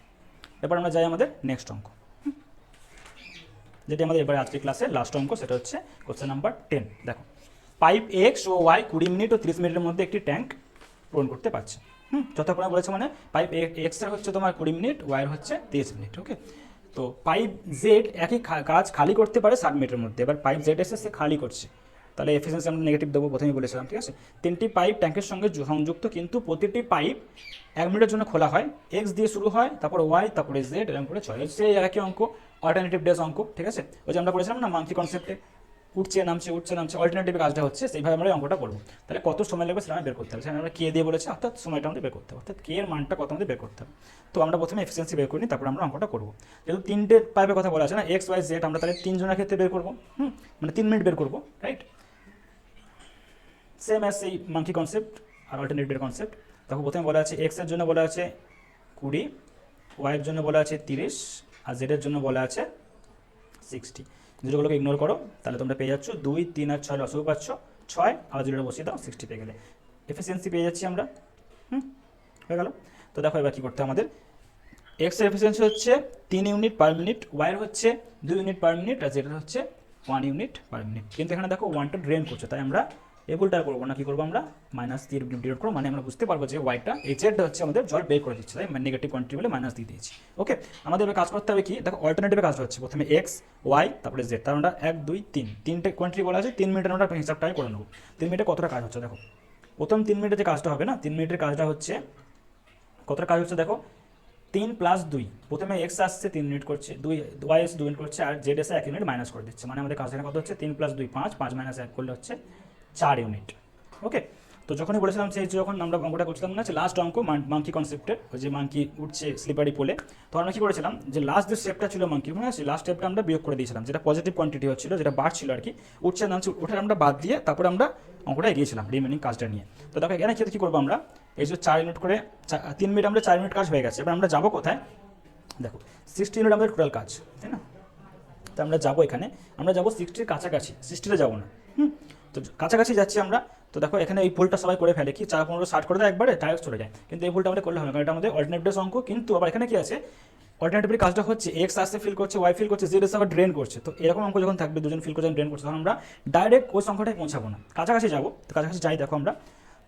এবার আমরা যাই আমাদের নেক্সট অঙ্ক, যেটি আমাদের এবার আজকের ক্লাসের লাস্ট অঙ্ক, সেটা হচ্ছে কোশ্চেন নাম্বার 10। দেখো পাইপ এক্স ও ওয়াই 20 মিনিট ও 30 মিনিটের মধ্যে একটি ট্যাঙ্ক পূরণ করতে পারছে। যথাক্রমে বলেছে, মানে পাইপ এক্সের হচ্ছে তোমার 20 মিনিট, ওয়াইয়ের হচ্ছে 30 মিনিট, ওকে। তো পাইপ জেড একই কাজ খালি করতে পারে 60 মিনিটের মধ্যে। এবার পাইপ জেড এসে সে খালি করছে, তাহলে এফিসিয়েন্সি আমরা নেগেটিভ দেবো, প্রথমেই বলেছিলাম, ঠিক আছে। 3টি পাইপ ট্যাঙ্কের সঙ্গে সংযুক্ত, কিন্তু প্রতিটি পাইপ 1 মিনিটের জন্য খোলা হয়, এক্স দিয়ে শুরু হয়, তারপর ওয়াই, তারপরে জেড, এরকম করে চলে। সেই একই অঙ্ক, অল্টারনেটিভ ডেজ অঙ্ক, ঠিক আছে। ওই যে আমরা বলেছিলাম না মাঙ্কি কনসেপ্টে, উঠছে নামছে অল্টারনেটিভ কাজটা হচ্ছে, সেইভাবে আমরা অঙ্কটা করবো। তাহলে কত সময় লাগবে সেটা বের করতে হবে, সেখানে আমরা কে দিয়ে বলেছি, অর্থাৎ সময়টা আমাদের বের করতে হবে, অর্থাৎ কে এর মানটা কত আমাদের বের করতে হবে। তো আমরা প্রথমে এফিসিয়েন্সি বের করি, তারপর আমরা অঙ্কটা করবো। যেহেতু 3টে পাইপের কথা বলা আছে না, এক্স ওয়াই জেড, আমরা তাহলে 3 জনের ক্ষেত্রে বের করবো, মানে 3 মিনিট বের করবো, রাইট। সেম অ্যাজ এই মাঙ্কি কনসেপ্ট আর অল্টারনেটিভ কনসেপ্ট। তখন প্রথমে বলা আছে এক্সের জন্য বলা আছে 20, ওয়াইয়ের জন্য বলা আছে 30, আর জেডের জন্য বলা আছে 60। জিরোগুলোকে ইগনোর করো, তাহলে তোমরা পেয়ে যাচ্ছ 2, 3 আর 6 লসও পাচ্ছ, 6 আর জিরোটা বসিয়ে দাও, 60 পেয়ে গেলে এফিসিয়েন্সি পেয়ে যাচ্ছি আমরা। হয়ে গেল। তো দেখো এবার কী করতে হবে আমাদের, এক্সের এফিসিয়েন্সি হচ্ছে 3 ইউনিট পার মিনিট, ওয়াইয়ের হচ্ছে 2 ইউনিট পার মিনিট, আর জেডের হচ্ছে 1 ইউনিট পার মিনিট। কিন্তু এখানে দেখো 1টা ড্রেন করছে, তাই আমরা এগুলটা করবো না, কি করবো আমরা মাইনাস দিয়ে ডিভাইড করবো, মানে আমরা বুঝতে পারবো যে ওয়াইটা এই জেডটা হচ্ছে আমাদের জল বের করে দিচ্ছে, তাই নেগেটিভ কোয়ান্টিটি বলে মাইনাস দিয়ে দিয়েছি, ওকে। আমাদের এবার কাজ করতে হবে কি, দেখো অল্টারনেটিভে কাজ হচ্ছে, প্রথমে এক্স ওয়াই তারপরে জেড, তার আমরা 1 2 3 তিনটে কোয়ান্টিটি বলা আছে, 3 মিনিটের আমরা হিসাবটাই করে নেবো। 3 মিনিটে কতটা কাজ হচ্ছে, দেখো প্রথম 3 মিনিটে যে কাজটা হবে না, 3 মিনিটের কাজটা হচ্ছে কতটা কাজ হচ্ছে, দেখো 3 + 2, প্রথমে এক্স আসছে 3 মিনিট করছে, ওয়াই এসে 2 মিনিট করছে, আর জেড এসে 1 ইউনিট মাইনাস করে দিচ্ছে, মানে আমাদের কাজটা কত হচ্ছে 3 + 2 5, 5 - 1 করলে হচ্ছে 4 ইউনিট, ওকে। তো যখনই বলেছিলাম সেই যখন আমরা অঙ্কটা করছিলাম না, লাস্ট অঙ্ক মাঙ্কি কনসেপ্টের, ওই যে মাঙ্কি উঠছে স্লিপারি পোলে, তো আমরা কী করেছিলাম যে লাস্ট যে স্টেপটা ছিল মাঙ্কি, মনে আছে, লাস্ট স্টেপটা আমরা বিয়োগ করে দিয়েছিলাম, যেটা পজিটিভ কোয়ান্টিটি হচ্ছিল, যেটা বাড়ছিল আর কি, উঠছে নামছে, ওটা আমরা বাদ দিয়ে তারপরে আমরা অঙ্কটা এগিয়েছিলাম রিমেনিং কাজটা নিয়ে। তো দেখো এখানে কী করবো আমরা, এই যে 4 ইউনিট করে 3 মিনিট আমরা 4 মিনিট কাজ হয়ে গেছে। এবার আমরা যাবো কোথায়, দেখো 60 ইউনিট আমাদের টোটাল কাজ, তাই না। তো আমরা যাবো এখানে, আমরা যাবো 60-র কাছাকাছি, 60-তে যাবো না, তো কাছাকাছি যাচ্ছি আমরা। তো দেখো এখানে এই ভুলটা সবাই করে ফেলে, কি 4 15 60 করে দেয় একবারে ডাইরেক্ট চলে যায়, কিন্তু এই ভুলটা আমাদের করলে হবে না, কারণ এটা আমাদের অল্টারনেটিভ অঙ্ক। কিন্তু আবার এখানে কি আছে, অল্টারনেটিভলি কাজটা হচ্ছে এক্স আসতে ফিল করছে, ওয়াই ফিল করছে, জেড এসে আবার ড্রেন করছে। তো এরকম অঙ্ক যখন থাকবে, দুজন ফিল করছে, ড্রেন করছে, তখন আমরা ডাইরেক্ট ওই সংখ্যাটায় পৌঁছাবো না, কাছাকাছি যাবো। তো কাছাকাছি যাই, দেখো আমরা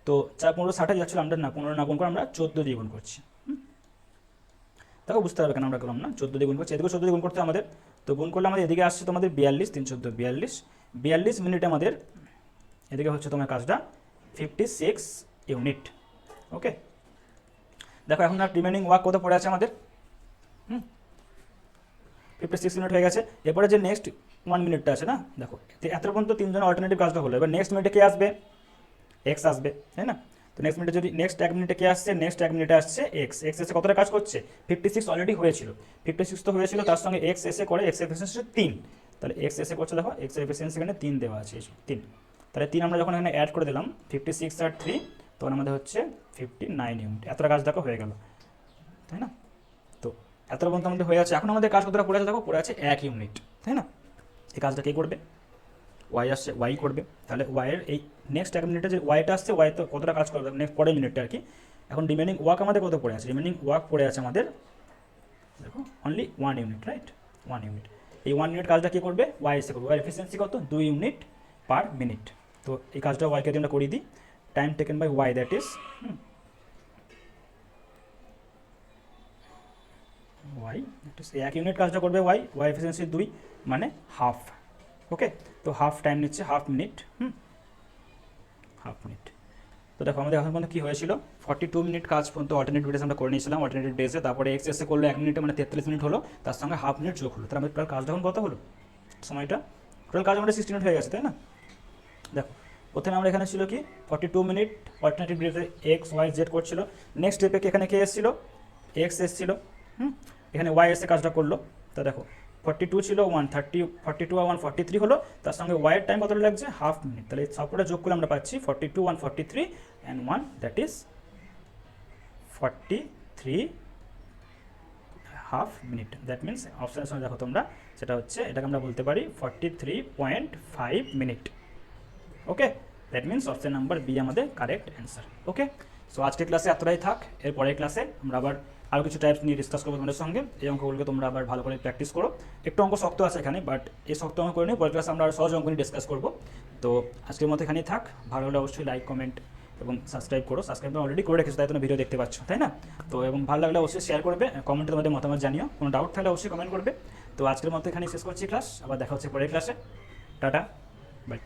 তো 4 15 60 যাচ্ছিল, আমরা না 15 না গুণ করে আমরা 14 দিয়ে গুণ করছি। দেখো বুঝতে পারবে কেন আমরা করলাম না, 14 দিয়ে গুণ করছি, এদিকে 14 দিয়ে গুণ করতে আমাদের। তো গুণ করলে আমাদের এদিকে আসছে তোমাদের 42, 3 14 42, 42 মিনিটে আমাদের এদিকে হচ্ছে তোমার কাজটা 56 ইউনিট। ওকে, দেখো এখন আর রিমেনিং ওয়ার্ক কত পড়ে আছে আমাদের, 56 মিনিট হয়ে গেছে। এরপরে যে নেক্সট 1 মিনিটটা আছে না, দেখো এত পর্যন্ত তিনজন অল্টারনেটিভ কাজটা হলো। এবার নেক্সট মিনিটে কে আসবে, এক্স আসবে, তাই না? তো নেক্সট মিনিটে যদি নেক্সট 1 মিনিটে কে আসছে, নেক্সট 1 মিনিটে আসছে এক্স। এক্স এসে কতটা কাজ করছে, 56 অলরেডি হয়েছিল, 56 তো হয়েছিল, তার সঙ্গে এক্স এসে করে, এক্স এফিসিয়েন্সি 3, তাহলে এক্স এসে করছে, দেখো এক্স এফিসিয়েন্সি এখানে 3 দেওয়া আছে, 3, তাহলে 3 আমরা যখন এখানে অ্যাড করে দিলাম 56 আর 3, তখন আমাদের হচ্ছে 59 ইউনিট। এতটা কাজ দেখো হয়ে গেল, তাই না? তো এতটা পর্যন্ত আমাদের হয়ে আছে। এখন আমাদের কাজ কতটা পড়ে আছে, দেখো পড়ে আছে 1 ইউনিট, তাই না? এই কাজটা কে করবে, ওয়াই আসছে, ওয়াই করবে। তাহলে ওয়াইয়ের এই নেক্সট 1 মিনিটে যে ওয়াইটা আসছে, ওয়াই তো কতটা কাজ করবে নেক্সট পরের মিনিটটা আর কি। এখন রিমেনিং ওয়ার্ক আমাদের কত পড়ে আছে, রিমেনিং ওয়ার্ক পড়ে আছে আমাদের দেখো অনলি 1 ইউনিট, রাইট, 1 ইউনিট। এই 1 ইউনিট কাজটা কী করবে, ওয়াই এসে করবে। ওয়াই এফিসিয়েন্সি কত, 2 ইউনিট পার মিনিট। তো এই কাজটা ওয়াইকে দিয়ে আমরা করিয়ে দিই, time taken by Y, that is Y, এক ইউনিট কাজটা করবে ওয়াই, ওয়াই এফিসিয়েন্সি 2 মানে হাফ। ওকে, তো হাফ টাইম নিচ্ছে, হাফ মিনিট, হাফ মিনিট। তো দেখো আমাদের এখন পর্যন্ত কী হয়েছিল, 42 মিনিট কাজ পর্যন্ত অল্টারনেটিভ ডেজ আমরা করে নিয়েছিলাম, অল্টারনেটিভ ডেজে। তারপরে এক্স এসে করলো 1 মিনিটে, মানে 43 মিনিট হলো, তার সঙ্গে হাফ মিনিট যোগ হলো। তার আমাদের টোটাল কাজটা এখন কত হলো, সময়টা টোটাল কাজ আমাদের 60 মিনিট হয়ে গেছে, তাই না? দেখো প্রথমে আমরা এখানে ছিল কি 42 মিনিট অল্টারনেটিভ ডেজে এক্স ওয়াই জেড করছিল। নেক্সট স্টেপে এখানে কে এসেছিলো, এক্স এসেছিলো, এখানে ওয়াই এসে কাজটা করলো। তো দেখো 42 ছিল 130, 42 আর 143 হলো, তার সঙ্গে ওয়াইয়ের টাইম কতটা লাগছে, হাফ মিনিট। তাহলে সবটা যোগ করে আমরা পাচ্ছি 42 143 and 1, that is 43 half minute. That means অপশানের সঙ্গে দেখো তোমরা, সেটা হচ্ছে এটাকে আমরা বলতে পারি 43.5 minute. Okay, that means option number B আমাদের কারেক্ট অ্যান্সার। ওকে, সো আজকের ক্লাসে এতটাই থাক। এর পরের ক্লাসে আমরা আবার আরও কিছু টাইপস নিয়ে ডিসকাস করবো তোমাদের সঙ্গে। এই অঙ্কগুলোকে তোমরা আবার ভালো করে প্র্যাকটিস করো। একটু অঙ্ক শক্ত আছে এখানে, বাট এই শক্ত অঙ্ক করে নিয়ে পরের ক্লাসে আমরা আরও সহজ অঙ্ক নিয়ে ডিসকাস করবো। তো আজকের মতো এখানেই থাক। ভালো হলে অবশ্যই লাইক, কমেন্ট এবং সাবস্ক্রাইব করো। সাবস্ক্রাইব অলরেডি করে রেখেছো, তাই তোমরা ভিডিও দেখতে পাচ্ছ, তাই না? তো এবং ভালো লাগলে অবশ্যই শেয়ার করবে, কমেন্টে তোমাদের মতামত জানিও। কোনো ডাউট থাকলে অবশ্যই কমেন্ট করবে। তো আজকের মতো এখানেই শেষ করছি ক্লাস, আবার দেখা হচ্ছে পরের ক্লাসে। Tata, by.